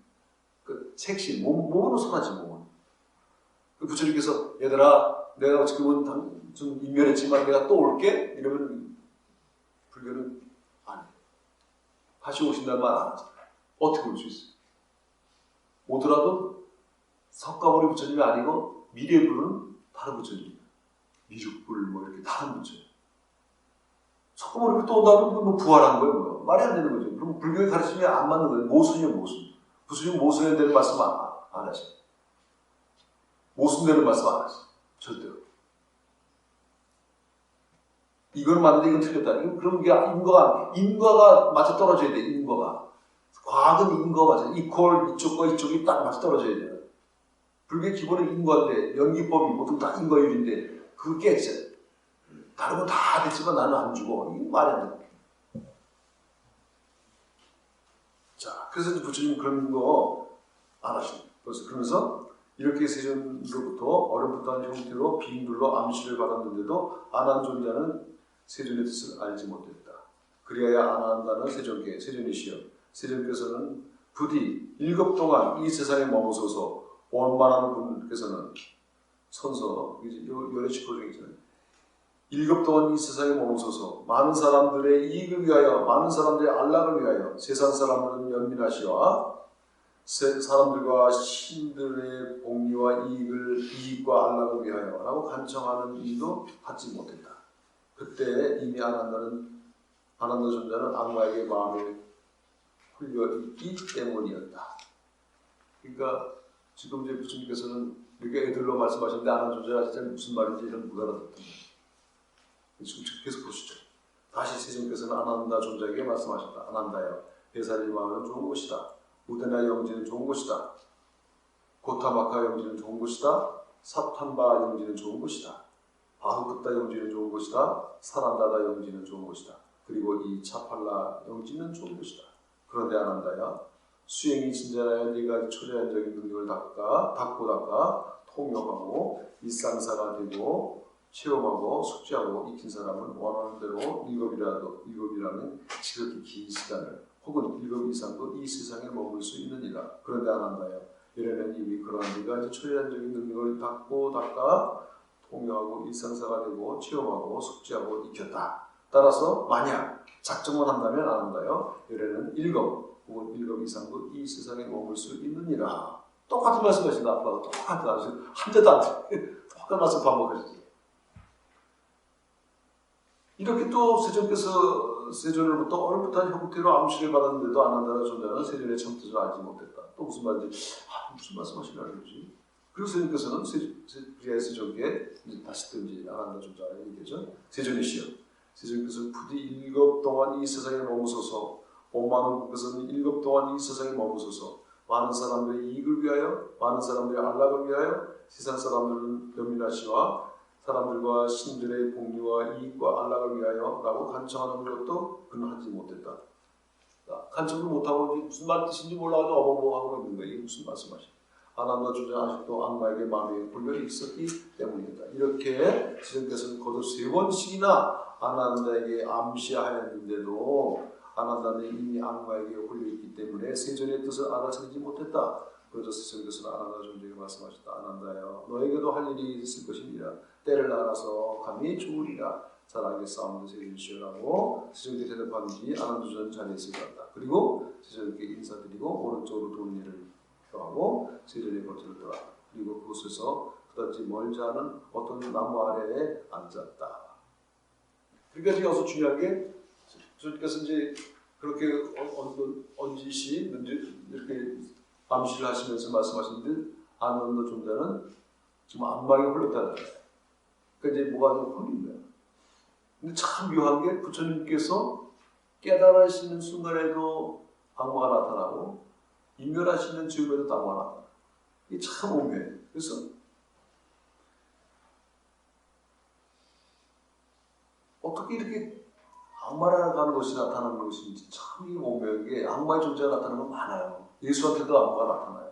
Speaker 1: 그 색신, 몸으로 선하지, 몸은. 그 부처님께서, 얘들아, 내가 지금은 좀 인멸했지만 내가 또 올게? 이러면 불교는 안 해요. 다시 오신다는 말 안 하잖아요. 어떻게 올 수 있어요? 오더라도 석가모니 부처님이 아니고 미래불은 다른 부처님이에요. 미륵불 뭐 이렇게 다른 부처님. 석가모니가 또 온다면 뭐 부활한 거예요, 뭐요? 말이 안 되는 거죠. 그럼 불교의 가르침에 안 맞는 거예요. 모순이요, 모순. 부처님 모순에 대한 말씀 안 하셔요. 모순되는 말씀 안 하셔요. 절대로. 이건 맞는데 이건 틀렸다. 그럼 이게 인과가 맞아 떨어져야 돼. 인과가. 과학은 인과가 맞아. 이퀄 이쪽과 이쪽이 딱 맞아 떨어져야 돼요. 불교의 기본은 인과인데 연기법이 모두 다 인과율인데 그게 깨져. 다른 건 다 됐지만 나는 안 죽어. 이게 말이 안 돼. 자, 그래서 부처님 그런 거 안 하십니다. 그래서 그러면서 이렇게 세존으로부터 어렴풋한 형태로 빙불로 암시를 받았는데도 안한 존자는 세존의 뜻을 알지 못했다. 그리하여 안한다는 세존께 세존이시여 세존께서는 부디 일급 동안 이 세상에 머무셔서 원만한 분께서는 선서 요래 짚어 중이잖아요. 일급 동안 이 세상에 머무셔서 많은 사람들의 이익을 위하여 많은 사람들의 안락을 위하여 세상 사람들은 연민하시와 사람들과 신들의 복리와 이익과 안락을 위하여 라고 간청하는 일도 하지 못했다. 그때 이미 안한다 존자는 악마에게 마음에 홀려 있기 때문이었다. 그러니까 지금 이제 부처님께서는 이렇게 애들로 말씀하시는데 안한다 존자가 진짜 무슨 말인지 이런 못 알아듣던 거예요. 지금 계속 보시죠. 다시 세존께서는 안한다 존자에게 말씀하셨다. 안한다여 배사리 마을은 좋은 곳이다. 우데나 영지는 좋은 곳이다. 고타마카 영지는 좋은 곳이다. 사탄바 영지는 좋은 곳이다. 바흐쿠타 영지는 좋은 곳이다. 사란다다 영지는 좋은 곳이다. 그리고 이 차팔라 영지는 좋은 곳이다. 그런데 안한다야 수행이 진전하여 네가 초래한적인 능력을 닦고 닦아 통용하고 일상사가 되고 체험하고 숙지하고 익힌 사람은 원하는 대로 일곱이라는 지극히 긴 시간을 혹은 일곱 이상도 이 세상에 머물 수 있느니라. 그런데 안한다요. 이래는 이미 그러한 네가 이제 초래한적인 능력을 닦고 닦아 통용하고 일상사가 되고 체험하고 숙지하고 익혔다. 따라서 만약 작정만 한다면 안한다요. 이래는 일곱 혹은 일곱 이상도 이 세상에 머물 수 있느니라. 똑같은 말씀하신다. 아빠가 똑같은 말씀 한 대도 안 돼. 똑같은 말씀 반복하시죠. 이렇게 또 세존으로부터 어렵던 형태로 암시를 받았는데도 안한다는 존재는 세존의 참뜻을 알지 못했다. 또 무슨 말인지 무슨 말씀하시려는 거지? 그리고 세존께서는 세존께 다시 또 이제 안한다 존재가 얘기죠. 세존이시여 세존께서는 부디 일급 동안 이 세상에 머무셔서 원만한 분께서는 일급 동안 이 세상에 머무셔서 많은 사람들의 이익을 위하여 많은 사람들의 안락을 위하여 세상 사람들은 연민하시와 사람들과 신들의 복리와 이익과 안락을 위하여 라고 간청하는 것도 그는 하지 못했다. 간청도 못하고 무슨 말 뜻인지 몰라가지고 어벙벙하고 있는 거예요. 이게 무슨 말씀하시죠? 안한다 존재 아직도 악마에게 마음에 홀려 있었기 때문이다. 이렇게 지금께서는 거듭 3번씩이나 안한다에게 암시하였는데도 안한다는 이미 악마에게 홀려 있기 때문에 세존의 뜻을 알아차리지 못했다. 그래서 스승께서는 안한다 존재에게 말씀하셨다. 안한다여 너에게도 할 일이 있을 것이니라. 때를 알아서 감히 죽으리라. 잘 알겠사옵니다. 세존이시여라고 스승께 대답한 뒤 안한다 존재는 자리에 있을 것 같다. 그리고 세존께 인사드리고 오른쪽으로 도는 일을 표하고 세존의 겉을 돌아 그리고 그곳에서 그다지 멀지 않은 어떤 나무 아래에 앉았다. 그러니까 지금 여기서 중요한 게 주님께서 이제 그렇게 언지시 이렇게 암시를 하시면서 말씀하시는데 안한다 존재는 지금 악마에 홀렸다는 거예요. 그러니까 이제 뭐가 좀 홀린 거예요. 근데 참 묘한 게 부처님께서 깨달으시는 순간에도 악마가 나타나고 인멸하시는 즈음에도 악마가 나타나요. 이게 참 오묘해요. 그래서 어떻게 이렇게 악마라는 것이 나타나는 것인지 참 이 오묘한 게 악마의 존재가 나타나는 건 많아요. 예수한테도 악마가 나타나요.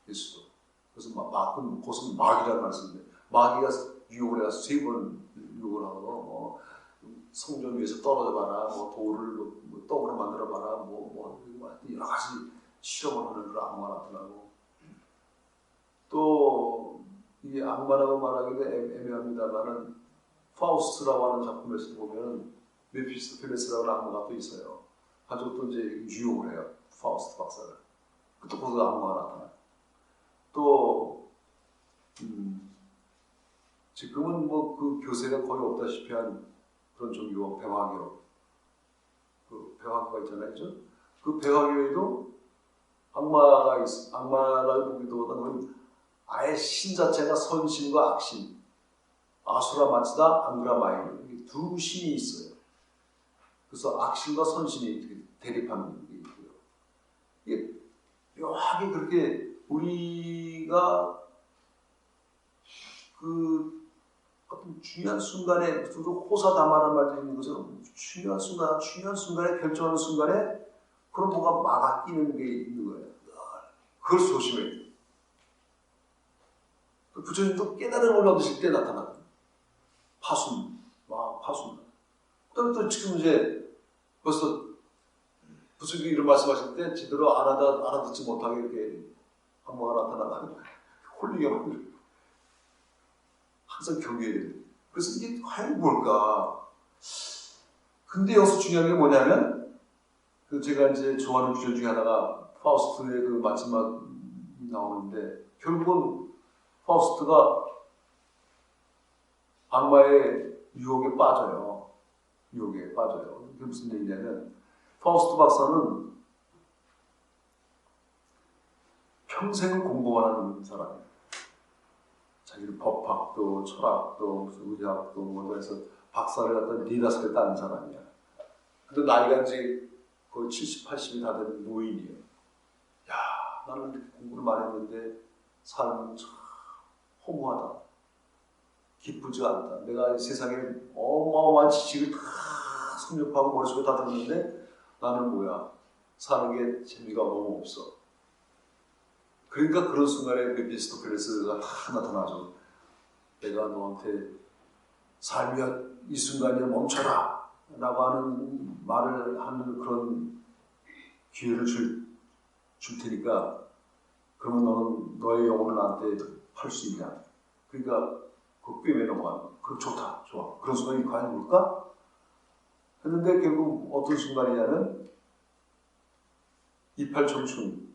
Speaker 1: 예수도. 그래서 그것은 마귀라는 말씀인데 마귀가 유혹을 해서 3번 유혹을 하고 성전 위에서 떨어져 봐라, 돌을 떡으로 만들어 봐라, 여러 가지 실험을 하는 그런 악마가 나타나고 또 이 악마라고 말하기도 애매합니다만은 파우스트라고 하는 작품에서 보면 메피스토펠레스라는 악마가 또 있어요. 가지고 또 이제 유혹을 해요. 파우스트 박사를. 또 거기서 악마가 나타나요. 또 지금은 그 교세가 거의 없다시피 한 그런 종교 배화교, 그 배화교가 있잖아요, 그죠? 그 배화교에도 악마라고 보기보다는 아예 신 자체가 선신과 악신, 아수라 마치다, 앙그라 마이 두 신이 있어요. 그래서 악신과 선신이 대립하는 게 있고요. 이게 묘하게 그렇게 우리가 그 어떤 중요한 순간에 호사다마라는 말도 있는 것처럼 중요한 순간에 결정하는 순간에 그런 뭐가 막아 끼는 게 있는 거예요. 그걸 조심해야 돼요. 부처님도 깨달음을 얻으실 때 나타나요. 파순. 그다음에 또 지금 이제 벌써 부처님이 이런 말씀하실 때 제대로 알아듣지 못하게 이렇게 항모가 나타나면 홀리게 만들어요. 항상 경계해야 돼요. 그래서 이게 과연 뭘까? 근데 여기서 중요한 게 뭐냐면, 제가 이제 좋아하는 주제 중에 하나가 파우스트의 그 마지막이 나오는데, 결국은 파우스트가 악마의 유혹에 빠져요. 유혹에 빠져요. 그게 무슨 얘기냐면, 파우스트 박사는 평생을 공부만 하는 사람이에요. 자기는 법학도, 철학도, 무슨 의학도, 뭐 해서 박사를 갖다 4-5개 딴 사람이야. 근데 나이가 이제 거의 70, 80이 다 된 노인이에요. 야, 나는 이렇게 공부를 많이 했는데 삶은 참 허무하다. 기쁘지 않다. 내가 이 세상에 어마어마한 지식을 다 섭렵하고 머릿속에 다 들었는데 나는 뭐야? 사는 게 재미가 너무 없어. 그러니까 그런 순간에 메피스토펠레스가 다 나타나죠. 내가 너한테 삶이야 이 순간에 멈춰라 라고 하는 말을 하는 그런 기회를 줄 테니까 그러면 너는 너의 영혼을 나한테 팔 수 있냐. 그러니까 그 꿰매 넘어가는 그럼 좋다. 좋아. 그런 순간이 과연 뭘까? 했는데 결국 어떤 순간이냐면 이팔청춘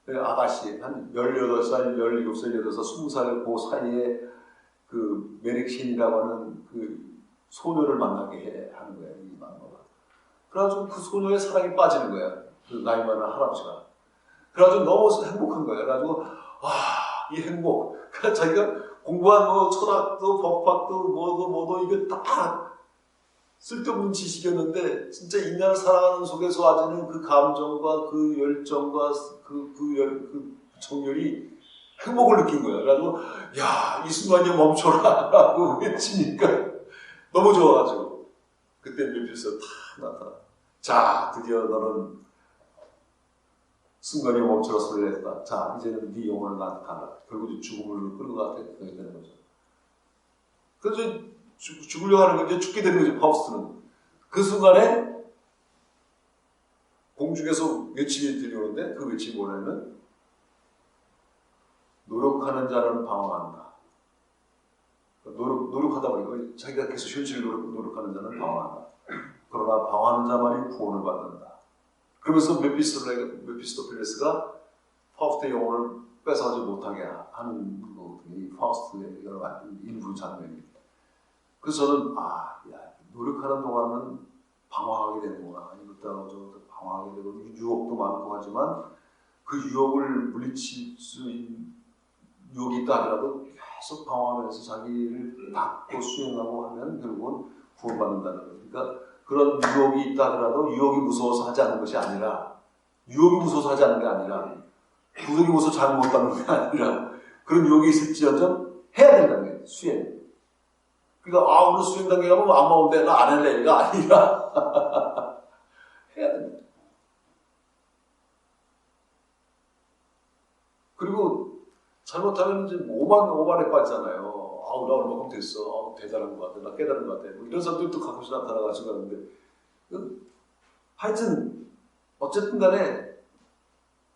Speaker 1: 아가씨, 한 18살, 17살, 18살, 20살 그 사이에 그 메릭신이라고 하는 그 소녀를 만나게 하는 거예요, 이 만화가. 그래가지고 그 소녀의 사랑에 빠지는 거야, 그 나이 많은 할아버지가. 그래가지고 너무 행복한 거야. 그래가지고, 와, 이 행복. 그래서 자기가 공부한 뭐 철학도, 법학도, 뭐도, 이게 다 쓸데없는 지식이었는데 진짜 인간을 사랑하는 속에서 아지는 그 감정과 그 열정과 그 정열이 행복을 느낀 거예요. 그래가지고 야, 이 순간에 멈춰라 라고 외치니까 너무 좋아가지고 그때 메피스토가 다 나타나. 자, 드디어 너는 순간에 멈춰라 소리를 했다. 자, 이제는 네 영혼을 나한테 달라. 결국 죽음을 끌고 가게 되는 거죠. 그래서 죽으려고 하는 건 이제 죽게 되는 거죠, 파우스트는. 그 순간에 공중에서 외침이 들려오는데 그 외침이 뭐냐면 노력하는 자는 방황한다. 노력하다 보니까 자기가 계속 현실을 노력하는 자는 방황한다. 그러나 방황하는 자만이 구원을 받는다. 그러면서 메피스토펠레스가 파우스트의 영혼을 뺏어가지 못하게 하는 이 파우스트의 여러 가지 일부 장면입니다. 그래서 저는 노력하는 동안은 방황하게 되는구나. 이것도 저것도 방황하게 되고 유혹도 많고 하지만 그 유혹을 물리칠 수 있는 유혹이 있다 하더라도 계속 방황하면서 자기를 닫고 수행하고 하면 결국은 구원받는다는 거예요. 그러니까 그런 유혹이 있다 하더라도 유혹이 무서워서 하지 않는 것이 아니라 유혹이 무서워서 하지 않는 게 아니라 구속이 무서워서 잘 못하는 게 아니라 그런 유혹이 있을지언정 해야 된다는 거예요. 수행. 그러니까 오늘 수행 단계 가면 안 나오는데 나 안 할래 이가 아니라 해야 됩니다. 그리고 잘못하면 이제 오만에 빠지잖아요. 나 얼마큼 됐어. 대단한 것 같아. 나 깨달은 것 같아. 뭐 이런 사람들도 가끔씩 나타나가지고 하는데 하여튼 어쨌든 간에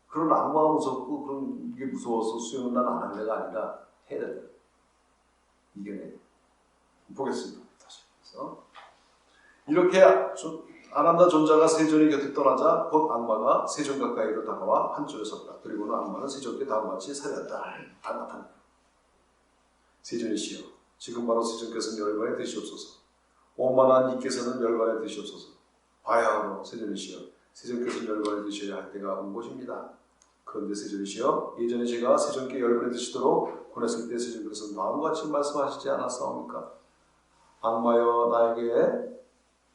Speaker 1: 그런 악마가 무섭고 그런 이게 무서워서 수행은 난 안 할래가 아니라 해야 된다. 이겨내. 보겠습니다. 다시. 그래서 이렇게 아람다 존자가 세존의 곁에 떠나자 곧 악마가 세존 가까이로 다가와 한쪽에 섰다. 그리고는 악마는 세존께 다음과 같이 살렸다. 다 나타나. 세존이시여, 지금 바로 세존께서는 열반에 드시옵소서. 오만한 이께서는 열반에 드시옵소서. 바야흐로 세존이시여, 세존께서는 열반에 드셔야 할 때가 온 것입니다. 그런데 세존이시여, 예전에 제가 세존께 열반에 드시도록 보냈을 때 세존께서는 다음과 같이 말씀하시지 않았사옵니까? 악마여, 나에게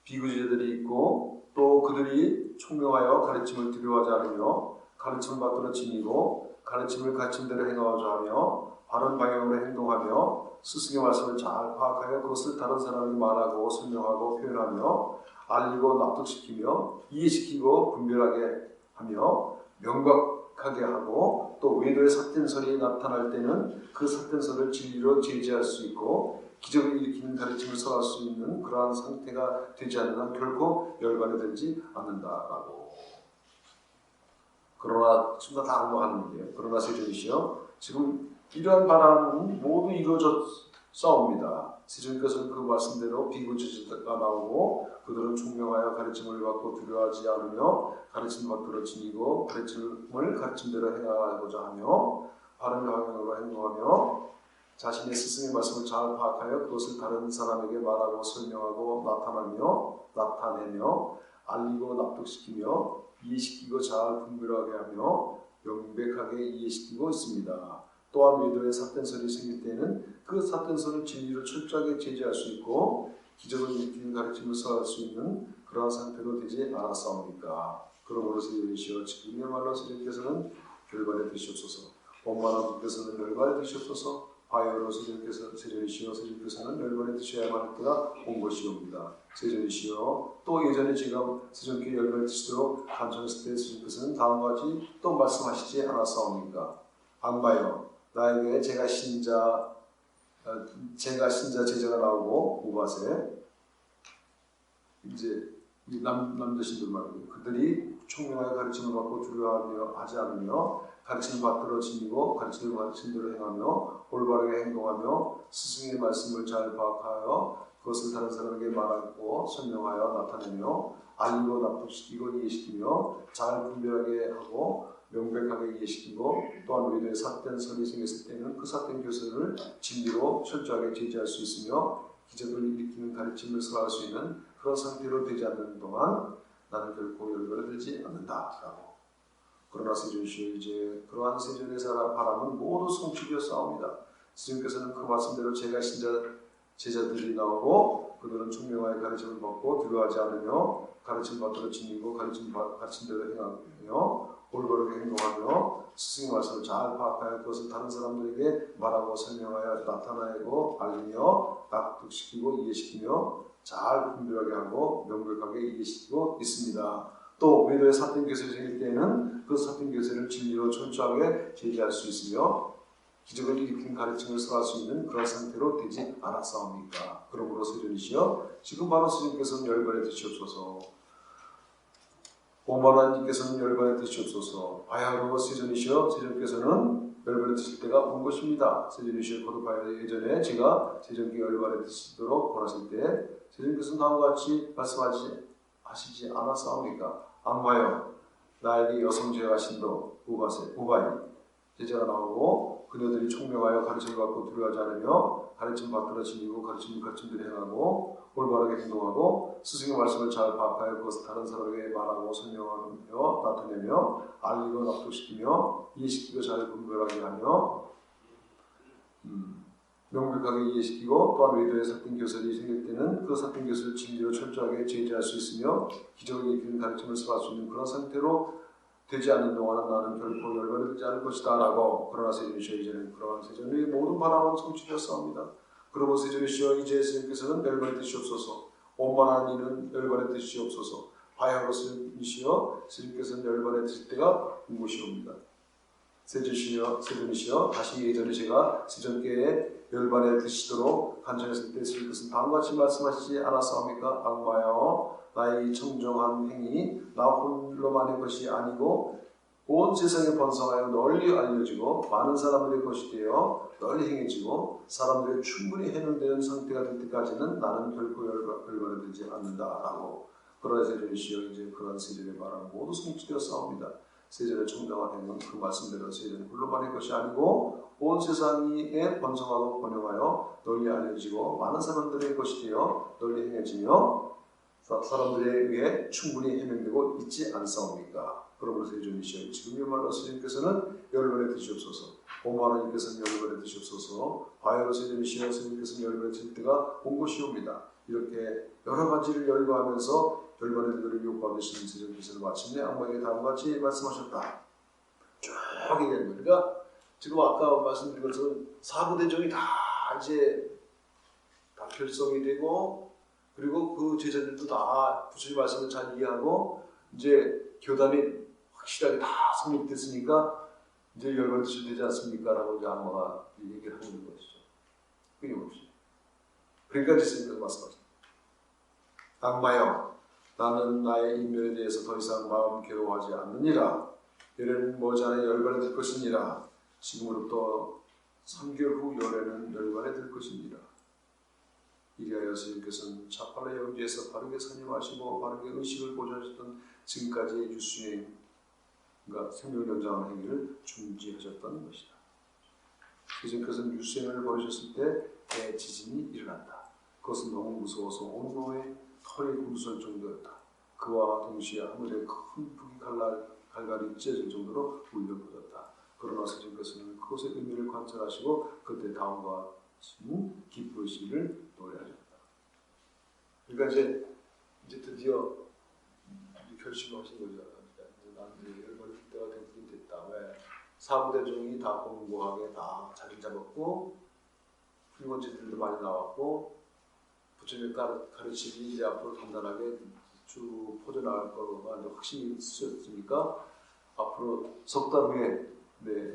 Speaker 1: 비구제자들이 있고 또 그들이 총명하여 가르침을 두려워하지 않으며 가르침을 받들어 지니고 가르침을 가르침대로 행하고자 하며 바른 방향으로 행동하며 스승의 말씀을 잘 파악하여 그것을 다른 사람에게 말하고 설명하고 표현하며 알리고 납득시키며 이해시키고 분별하게 하며 명확하게 하고 또 외도의 삿된 설이 나타날 때는 그 삿된 설을 진리로 제지할 수 있고 기적을 일으키는 가르침을 설할 수 있는 그러한 상태가 되지 않는 한 결코 열반에 들지 않는다라고. 그러나 지금 다 악마하는데요. 그러나 세존이시여 지금 이러한 바람은 모두 이루어졌사옵니다. 세존께서는 그 말씀대로 비구주자가 나오고 그들은 총명하여 가르침을 받고 두려워하지 않으며 가르침 밖으로 지니고 가르침을 가르침대로 행하고자 하며 바른 방향으로 행동하며 자신의 스승의 말씀을 잘 파악하여 그것을 다른 사람에게 말하고 설명하고 나타내며 알리고 납득시키며 이해시키고 잘 분별하게 하며 명백하게 이해시키고 있습니다. 또한 외도에 삿된 설이 생길 때에는 그 삿된 설을 진리로 철저하게 제지할 수 있고 기적을 일으키는 가르침을 설할 수 있는 그러한 상태로 되지 않았사옵니까? 그러므로 세존이시여 지금이야말로 세존께서는 결발에 드시옵소서. 원만한 분께서는 열발에 드시옵소서. 바야흐로 세존이시여 세존께서는 열발에 드셔야만 할 때가 온 것이옵니다. 세존이시여 또 예전에 지금 세존께 열발에 드시도록 간청했을 때 세존께서는 다음과 같이 또 말씀하시지 않았사옵니까? 악마여 나에게 제가 신자 제자가 나오고 우바세 이제 남자신들 말고 그들이 총명하게 가르침을 받고 두려워하며 하지 않으며 가르침을 받들어 지니고 가르침을 가르침대로 행하며 올바르게 행동하며 스승의 말씀을 잘 파악하여 그것을 다른 사람에게 말하고 설명하여 나타내며 알리고 납득시키고 이해시키며 잘 분별하게 하고 명백하게 이해시키고 또한 외도에 삿된 설이 생겼을 때는 그 삿된 교설을 진리로 철저하게 제지할 수 있으며 기적을 일으키는 가르침을 설할 수 있는 그런 상태로 되지 않는 동안 나는 결코 열반에 들지 않는다라고. 그러나 세존이시여 이제 그러한 세존의 바람은 모두 성취되었사옵니다. 스님께서는 그 말씀대로 제가 신자 제자들이 나오고 그들은 총명하게 가르침을 받고 두려워하지 않으며 가르침 받들어 지니고 가르침대로 행하며 올바르게 행동하며 스승의 말씀을 잘 파악하여 그것을 다른 사람들에게 말하고 설명하여 나타내고 알리며 납득시키고 이해시키며 잘 분별하게 하고 명백하게 이해시키고 있습니다. 또 외도에 삿된 교설이 생길 때에는 그 삿된 교설을 진리로 철저하게 제지할 수 있으며 기적을 일으킨 가르침을 설할 수 있는 그런 상태로 되지 않았사옵니까? 그러므로 세존이시여 지금 바로 스님께서는 열반에 드시옵소서. 오만한 님께서는 열반에 드시옵소서. 바야흐로 세존이시여 세존께서는 열반에 드실 때가 온 것입니다. 세존이시여 거듭하여 예전에 제가 세존께 열반에 드시도록 권하실 때 세존께서는 다음과 같이 말씀하시지 않았사옵니까? 악마여 나에게 여성제가 신도 우바이 제자가 나오고 그녀들이 총명하여 가르침을 받고 두려워하지 않으며 가르침 받들어 지니고 가르침대로 행하고 올바르게 행동하고 스승의 말씀을 잘 파악하여 그것을 다른 사람에게 말하고 설명하며 나타내며 알리고 납득시키며 이해시키고 잘 분별하게 하며 명백하게 이해시키고 또한 외도에 삿된 교설이 생길 때는 그 삿된 교설을 진리로 철저하게 제지할 수 있으며 기적을 일으키는 가르침을 설할 수 있는 그런 상태로 되지 않는 동안은 나는 결코 열반에 들지 않을 것이다 라고. 그러나 세존이시여 이제는 그러한 세존의 모든 바람은 성취되었사옵니다. 그러므로 세존이시여 이제 스님께서는 열반에 드시옵소서. 원만한 이는 열반에 드시옵소서. 바야흐로 스님이시여 스님께서는 열반에 드실 때가 온 것이옵니다. 세존이시여 다시 예전에 제가 세존께에 열반에 드시도록 간청했을 때 스님께서는 다음과 같이 말씀하시지 않았사옵니까? 악마여 나의 청정한 행위 나 홀로만의 것이 아니고 온 세상에 번성하여 널리 알려지고 많은 사람들의 것이 되어 널리 행해지고 사람들의 충분히 해결되는 상태가 될 때까지는 나는 결코 열반에 들지 않는다라고. 그러나 세존이시여 이제 그러한 세존의 바람 모두 성취되었사옵니다. 세존의 청정한 행위는 그 말씀대로 세존이 홀로만의 것이 아니고 온 세상에 번성하고 번영하여 널리 알려지고 많은 사람들의 것이 되어 널리 행해지며 사람들에 의해 충분히 해명되고 있지 않사옵니까? 그러므로 세존이시여 지금이야말로 스님께서는 열반에 드시옵소서. 오만한 님께서는 열반에 드시옵소서. 바야흐로 세존이시여 스님께서는 열반에 드실 때가 온 것이옵니다. 이렇게 여러 가지를 열거하면서 열반에 들기를 요구하시는 세존께서는 마침내 악마에게 다음과 같이 말씀하셨다. 쭉 얘기합니다.
Speaker 2: 지금 아까 말씀드린 것처럼 사부대종이 다 이제 다 결성이 되고 그리고 그 제자들도 다 부처님 말씀을 잘 이해하고 이제 교단이 확실하게 다 성립됐으니까 이제 열반드시 되지 않습니까? 라고 이제 아마가 얘기를 하는 것이죠. 끊임없이. 그러니까 예수님께서 말씀하십니다. 악마여, 나는 나의 인면에 대해서 더 이상 마음 괴로워하지 않느니라. 열애는 머지않아 열반에 들 것이니라. 지금으로부터 3개월 후 열애는 열반에 들 것이니라. 이리하여 스님께서는 차팔라 영지에서 바르게 선임하시고 바르게 의식을 보존하셨던 지금까지의 유수행, 그러니까 생명을 연장하는 행위를 중지하셨던 것이다. 스님께서는 유수행을 벌이셨을 때 대지진이 일어난다. 그것은 너무 무서워서 온 몸에 털이 굴러설 정도였다. 그와 동시에 하늘에 큰 북이 갈갈이 찢어질 정도로 울려 퍼졌다. 그러나 스님께서는 그것의 의미를 관찰하시고 그때 다음과 같은 기쁘의 시를 노래하셨다. 그러니까 이제 드디어 결심하신 거죠. 난 이제 열반을 줄 때가 됐다. 왜? 사부대종이 다 공고하게 다 자리 잡았고 불문지들도 많이 나왔고 부처님의 가르침이 이제 앞으로 단단하게 쭉 퍼져나갈 거가 확신이 있으셨으니까 앞으로 석 달 후에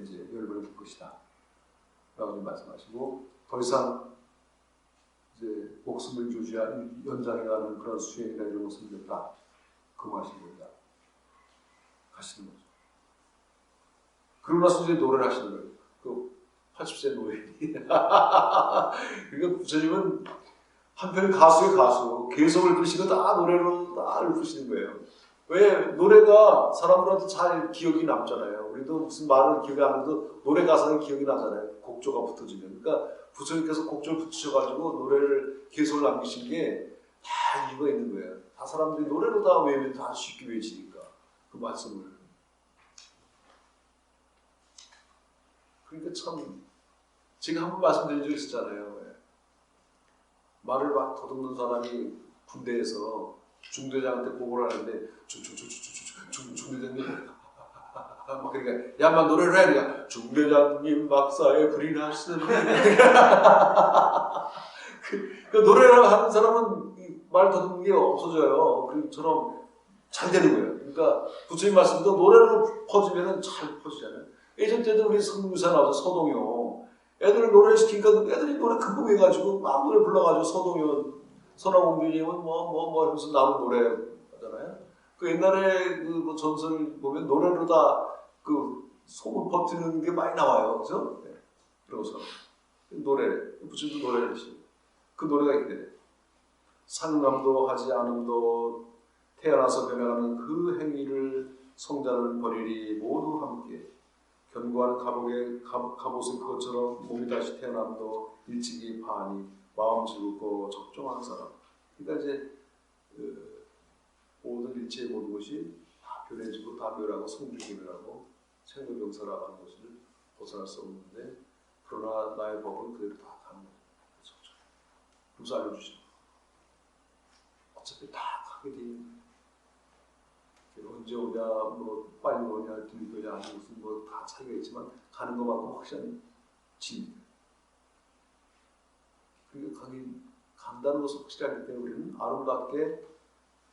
Speaker 2: 이제 열반을 줄 것이다. 라고 말씀하시고 더 이상 이제 목숨을 연장해가는 그런 수행이나 이런 것은 없다. 금하시고자 하시는 거죠. 그러고 나서 이제 노래를 하시는 거예요. 그 80세 노인이. 그러니까 부처님은 한편 가수의 가수, 개성을 드시고 다 노래로 다 읊으시는 거예요. 왜? 노래가 사람들한테 잘 기억이 남잖아요. 우리도 무슨 말을 기억이 안 나도 노래 가사는 기억이 나잖아요. 곡조가 붙어지면. 그러니까 부처님께서 곡조를 붙이셔가지고 노래를 개성을 남기신 게 다 이유가 있는 거예요. 다 사람들이 노래로 다 외우면 다 쉽게 외치니까 그 말씀을. 그러니까 참 제가 한번 말씀드린 적 있었잖아요. 말을 막 더듬는 사람이 군대에서 중대장한테 보고를 하는데 중대장님 막 그러니까 야만 노래를 해야 되니까 중대장님 박사의 불이 나시는 그 노래를 하는 사람은 말 더듬는 게 없어져요. 그처럼 잘 되는 거예요. 그러니까 부처님 말씀도 노래로 퍼지면 잘 퍼지잖아요. 예전 때도 우리 성무사 나와서 서동요. 애들 노래 시키니까 애들이 노래 금방 해가지고 막 노래 불러가지고 서동요, 선화공주님은 뭐 하면서 나오는 노래 하잖아요. 그 옛날에 그 전설 보면 노래로 다 그 소문 퍼뜨리는 게 많이 나와요. 그죠? 네. 그러고서 노래, 부처님도 노래를 하시고 그 노래가 있대. 상남도 하지 않음도 태어나서 변해가는 그 행위를 성자는 버리리 모두 함께 견고한 갑옷의 그것처럼 몸이 다시 태어남도 일찍이 파하니 마음 즐겁고 적정한 사람. 그러니까 이제 모든 일체의 모든 것이 다 변해지고 다 멸하고 성중이라고 생로병사라고 하는 것을 벗어날 수 없는데 그러나 나의 법은 그대로 다 가는 거죠. 그래서 알려주시죠. 어차피 다 가게 되는 언제 오냐, 뭐 빨리 오냐, 뒤에 오냐 하는 것은 뭐 다 차이가 있지만 가는 것만큼 확실한 진입니다. 그러니까 간다는 것을 확실하기 때문에 우리는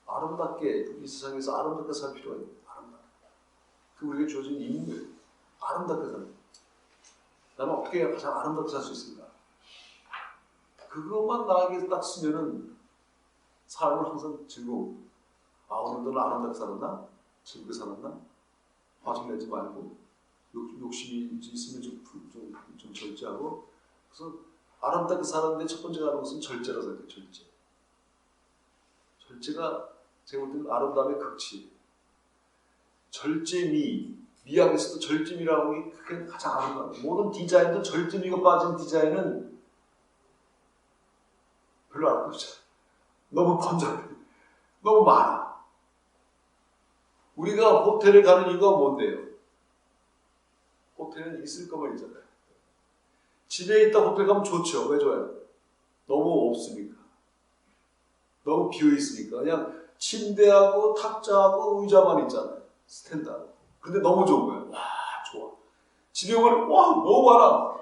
Speaker 2: 아름답게 이 세상에서 아름답게 살 필요가 있는 거예요. 아름답게. 그 우리에게 주어진 임무예요. 아름답게 사는 거예요. 나는 어떻게 가장 아름답게 살 수 있을까? 그것만 나에게 딱 쓰면은 삶은 항상 즐거워. 오늘도 아름답게 살았나? 즐겁게 살았나? 화증내지 말고 욕심이 있으면 좀 절제하고. 그래서 아름답게 사는데 첫 번째가 하는 것은 절제라고 생각해요. 절제. 절제가 제가 볼 때는 아름다움의 극치. 미학에서도 절제미라고 하는 게 그게 가장 아름다워요. 모든 디자인도 절제미가 빠진 디자인은 별로 아름답지 않아요. 너무 번잡해. 너무 많아. 우리가 호텔에 가는 이유가 뭔데요? 호텔은 있을 거만 있잖아요. 집에 있다 호텔 가면 좋죠. 왜 좋아요? 너무 없으니까. 너무 비어있으니까. 그냥 침대하고 탁자하고 의자만 있잖아요. 스탠드하고. 근데 너무 좋은 거예요. 와, 좋아.
Speaker 1: 집에 와 너무 많아.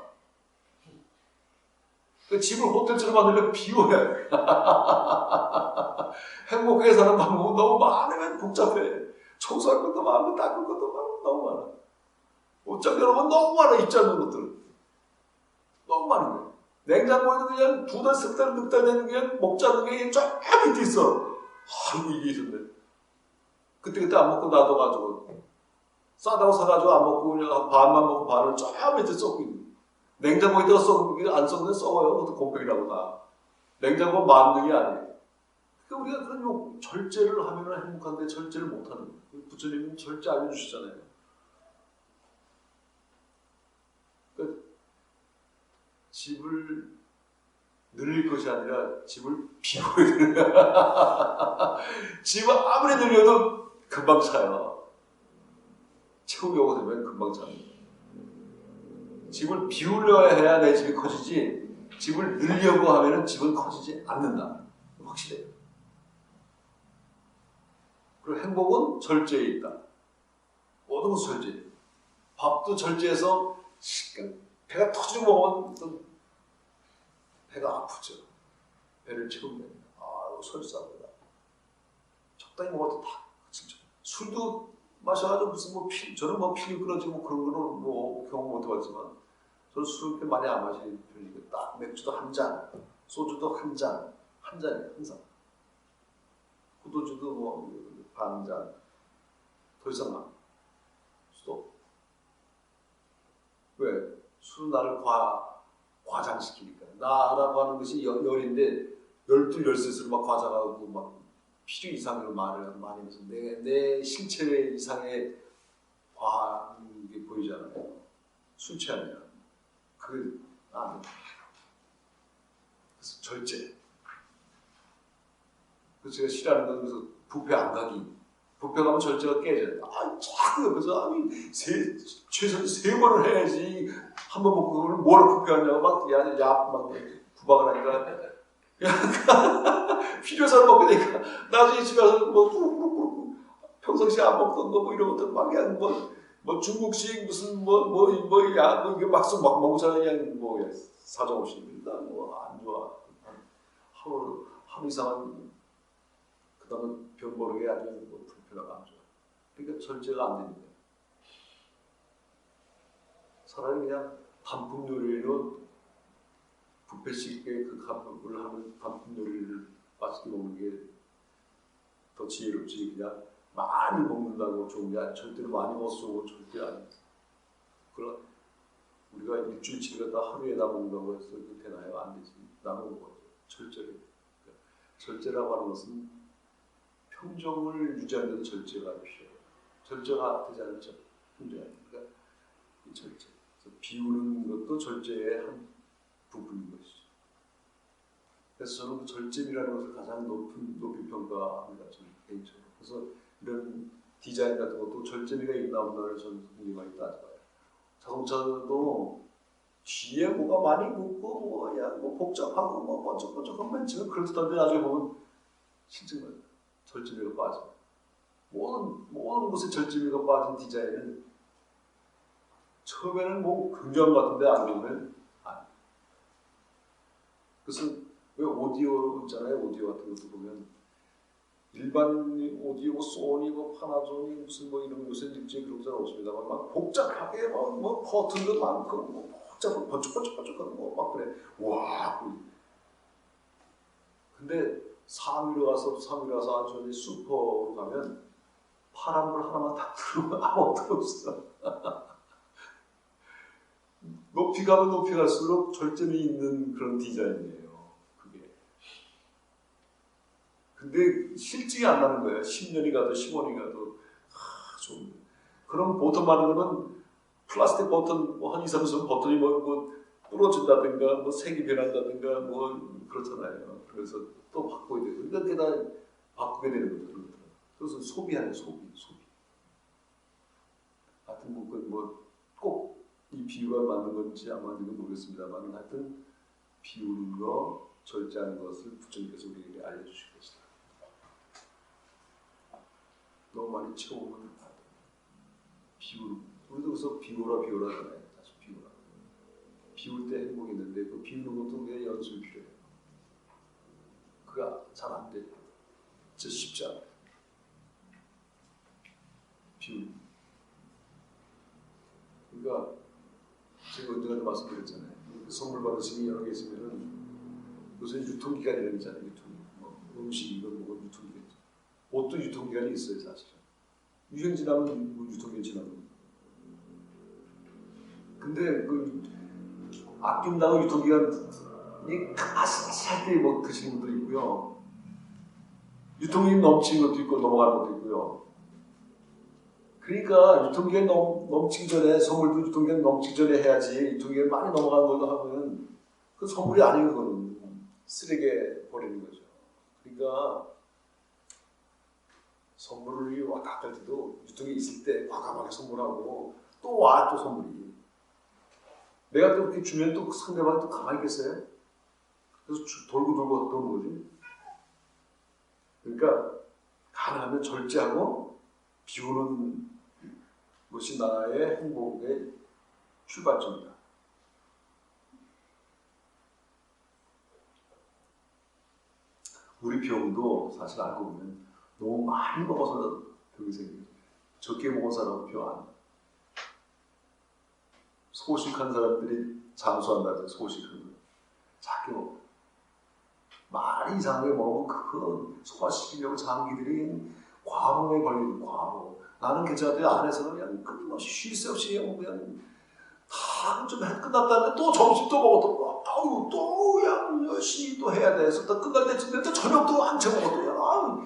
Speaker 1: 그 집을 호텔처럼 만들려면 비워야 해. 행복하게 사는 방법은 너무 많으면 복잡해. 청소할 것도 많고 닦을 것도 많고 너무 많아. 옷장 열어보면 너무 많아. 입지 않는 것들 너무 많은 거야. 냉장고에도 그냥 2달, 3달, 6달 되는 그냥 먹지 않는 게 쫙 밑에 있어. 아이고 이게 있었네. 그때 안 먹고 놔둬가지고 싸다고 사가지고 안 먹고 그냥 반만 먹고 반을 쫙 밑에 썩고 있는 거야. 냉장고에다가 썩는 안 썩는 썩어요. 그것도 곰팡이라고 다. 냉장고 만능이 아니에요. 그러니까 우리가 그런 절제를 하면 행복한데 절제를 못하는 거예요. 부처님은 절제 알려주시잖아요. 그러니까 집을 늘릴 것이 아니라 집을 비워야 되는 거야. 집을 아무리 늘려도 금방 차요. 채우려고 되면 금방 차요. 집을 비우려 해야 내 집이 커지지 집을 늘려고 하면 집은 커지지 않는다. 확실해요. 그리고 행복은 절제에 있다. 모든 것은 절제. 밥도 절제해서 배가 터지고 먹으면 또 배가 아프죠. 배를 채우면 설사합니다. 적당히 먹어도 다 진짜. 술도 마셔가지고 무슨 저는 피를 끊어지고 그런 거는 경험 못 해봤지만 저는 술을 그렇게 많이 안 마시는 편이니까 딱 맥주도 한 잔, 소주도 한 잔이에요 항상. 포도주도 반 잔, 더 이상 수도. 왜? 술은 나를 과장시키니까. 나라고 하는 것이 열인데 12, 13을 막 과장하고 막 필요 이상으로 말을 많이 해서 내 신체 이상의 과한 게 보이잖아요. 술 취하면. 그게 안 돼. 그래서 절제. 그래서 제가 싫어하는 건 그래서 뷔페 안 가기. 뷔페 가면 절제가 깨져요. 자꾸 옆에서 최소한 3번을 해야지. 한 번 먹고 그걸 뭐로 뷔페 하냐고 막 구박을 하니까 필요해서 먹게 되니까 나중에 집에 가서 평상시에 안 먹던 거 이런 것들 막 그냥 중국식 무슨 이게 막상 막 먹잖아. 그냥 사정없이 안 좋아. 하루 이상은 그 다음에 병 모르게 아주 불편하고 안 좋아. 그러니까 절제가 안 됩니다. 차라리 그냥 단품 요리로 뷔페식의 그 간품을 하는 단품 요리를 맛있게 먹는 게 더 지혜롭지. 그냥 많이 먹는다고 좋은 게 아니야. 절대로 많이 먹어서 절대 아니야. 그럼 우리가 일주일치를 갖다 하루에 다 먹는다고 해서 이게 되나요? 안 되지. 나눠 먹어야죠. 절제를. 절제라고 하는 것은 평정을 유지하는 데도 절제가 필요해요. 절제가 되지 않죠. 평정이. 그러니까 이 절제. 그래서 비우는 것도 절제의 한 부분인 것이죠. 그래서 저는 그 절제라는 것을 가장 높이 평가합니다. 저는 개인적으로. 그래서 이런 디자인 같은 것도 절제미가 있나 없나를 저는 굉장히 많이 따져봐요. 자동차도 뒤에 뭐가 많이 묻고 복잡하고 번쩍번쩍하면 지금 그렇던데 나중에 보면 실증나요. 절제미가 빠져. 모든 곳에 절제미가 빠진 디자인은 처음에는 굉장한 것 같은데 안 보면 아니에요. 그래서 왜 오디오 있잖아요. 오디오 같은 것도 보면 일반 오디오, 소니, 파나소닉 무슨 이런 요새 일제 그런 잘 없습니다만 막 복잡하게 버튼도 많고 복잡하고 번쩍번쩍하고 막 그래. 와. 근데 상위로 가서 완전히 슈퍼로 가면 파란불 하나만 딱 들어오면 아무것도 없어. 높이 가면 높이 갈수록 절제미 있는 그런 디자인이에요. 그게. 근데 실증이 안 나는 거예요. 10년이 가도 15년이 가도 좀 그럼 보통 많은 거는 플라스틱 버튼 한 2, 3선 버튼이 부러진다든가 색이 변한다든가 그렇잖아요. 그래서 또 바꿔야 되고 이렇게 다 바꾸게 되는 거죠. 그래서 소비하는 소비. 하여튼 꼭 이 비유가 맞는 건지 안 맞는지 모르겠습니다만 하여튼 비우는 거, 절제하는 것을 부처님께서 우리에게 알려주실 것이다. 너무 많이 채우면 비우는 우리도 그래서 비우라 하잖아요.
Speaker 2: 비울 때 행복이 있는데 그 비우는 것도 우리가 연습이 필요해요. 그가 잘 안 돼요. 진짜 쉽지 않아요. 비우는. 그러니까 제가 언젠가도 말씀드렸잖아요. 선물 받으시는 여러 개 있으면은 요새 유통기간이라는 게 있잖아요. 뭐 음식이건 뭐건 유통기간. 옷도 유통기간이 있어요, 사실은. 유행 지나면 뭐 유통기간 지나면. 근데 그 아낀다고 유통기간이 가스할 때 뭐 드시는 분도 있고요. 유통기간 넘치는 것도 있고 넘어가는 것도 있고요. 그러니까 유통기간 넘치기 전에 선물도 유통기간 넘치기 전에 해야지. 유통기간 많이 넘어가는 걸로 하면 그 선물이 아닌 거는 쓰레기에 버리는 거죠. 그러니까 선물을 왔다 갔다 할 때도 유통이 있을 때 과감하게 선물하고 또 와 또 선물이. 내가 또 그렇게 주면 또 상대방이 또 가만히 있겠어요? 그래서 돌고 도는 거지. 그러니까 가능하면 절제하고 비우는 것이 나의 행복의 출발점이다. 우리 병도 사실 알고 보면 너무 많이 먹어서 병이 생겨요. 적게 먹은 사람은 병 안. 소식한 사람들이 잠수한다. 소식한 거. 작게 먹어. 많이 이상하게 먹으면 그거 소화시키려고 장기들이 과부에 걸리는 과부. 나는 괜찮은데 안에서는 그냥 끊임없이 쉴 새 없이 그냥 다 좀 끝났다는데 또 점심 또 먹어도 아우 또 그냥 열심히 또 해야 돼. 그래서 또 끝날 때쯤 또 저녁도 한참 먹어도 아우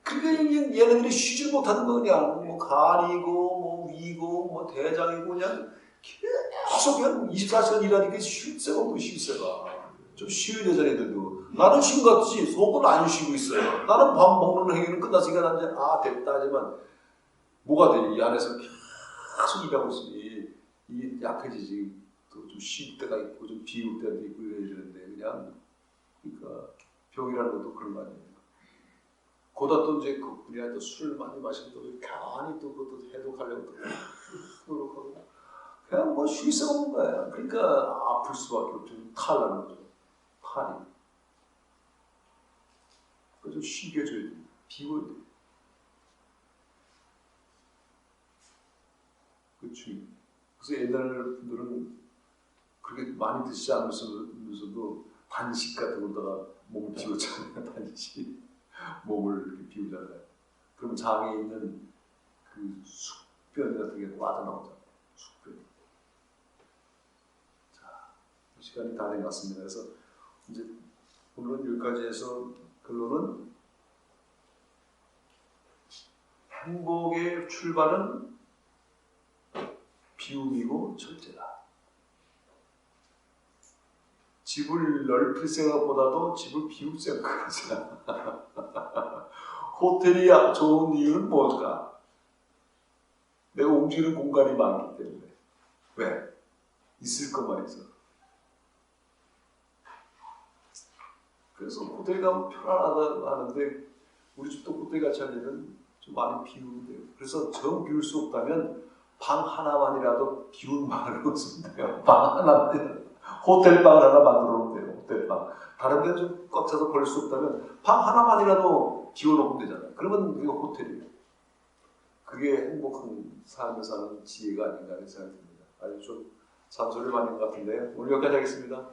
Speaker 2: 그게 얘네들이 쉬질 못하는 거 그냥 뭐 간이고 뭐 위고 뭐 대장이고 그냥 계속 그냥 24시간 일하니까 쉴 새가 없고 쉴 새가. 좀 쉬어야 되잖아, 애들도. 나는 쉰 것 같지, 속은 안 쉬고 있어요. 나는 밥 먹는 행위는 끝났으니까 난 이제, 됐다. 하지만, 뭐가 돼? 이 안에서 계속 일하고 있으니, 이 약해지지. 또 좀 쉴 때가 있고, 좀 비울 때도 있고, 이러는데, 그냥, 그러니까, 병이라는 것도 그런 거 아니에요. 거기다 또 이제 그분이 또 술 많이 마시고, 또 괜히 또 그것도 해독하려고 또 노력하고, 그냥 뭐 쉴 새가 없는 거야. 그러니까, 아플 수밖에 없죠. 탈나는 거죠. 팔이. 그래서 쉬게 해줘야 돼. 비워야 돼. 그치. 그래서 옛날 분들은 그렇게 많이 드시지 않으면서도 단식 같은 거다가 몸을 비웠잖아요. 단식. 몸을 이렇게 비우잖아요. 그러면 장에 있는 그 숙변 같은 게 빠져나오잖아요. 숙변. 자, 시간이 다 된 것 같습니다. 그래서 이제 오늘은 여기까지 해서 결론은 행복의 출발은 비움이고 절제다. 집을 넓힐 생각보다도 집을 비울 생각하자. 호텔이 좋은 이유는 뭘까? 내가 움직이는 공간이 많기 때문에. 왜? 있을 것만 있어. 그래서 호텔 가면 편안하다 하는데 우리 집도 호텔 같이 하려면 좀 많이 비우면 돼요. 그래서 정 비울 수 없다면 방 하나만이라도 비운 방을 쓰면 돼요. 방 하나만 호텔방을 하나 만들어 놓으면 돼요. 호텔방. 다른 데는 좀 꽉 차서 버릴 수 없다면 방 하나만이라도 비워놓으면 되잖아요. 그러면 그게 호텔이에요. 그게 행복한 삶을 사는 지혜가 아닌가 하는 생각이 듭니다. 아주 좀 잔소리를 많이 한 것 같은데 오늘 여기까지 하겠습니다.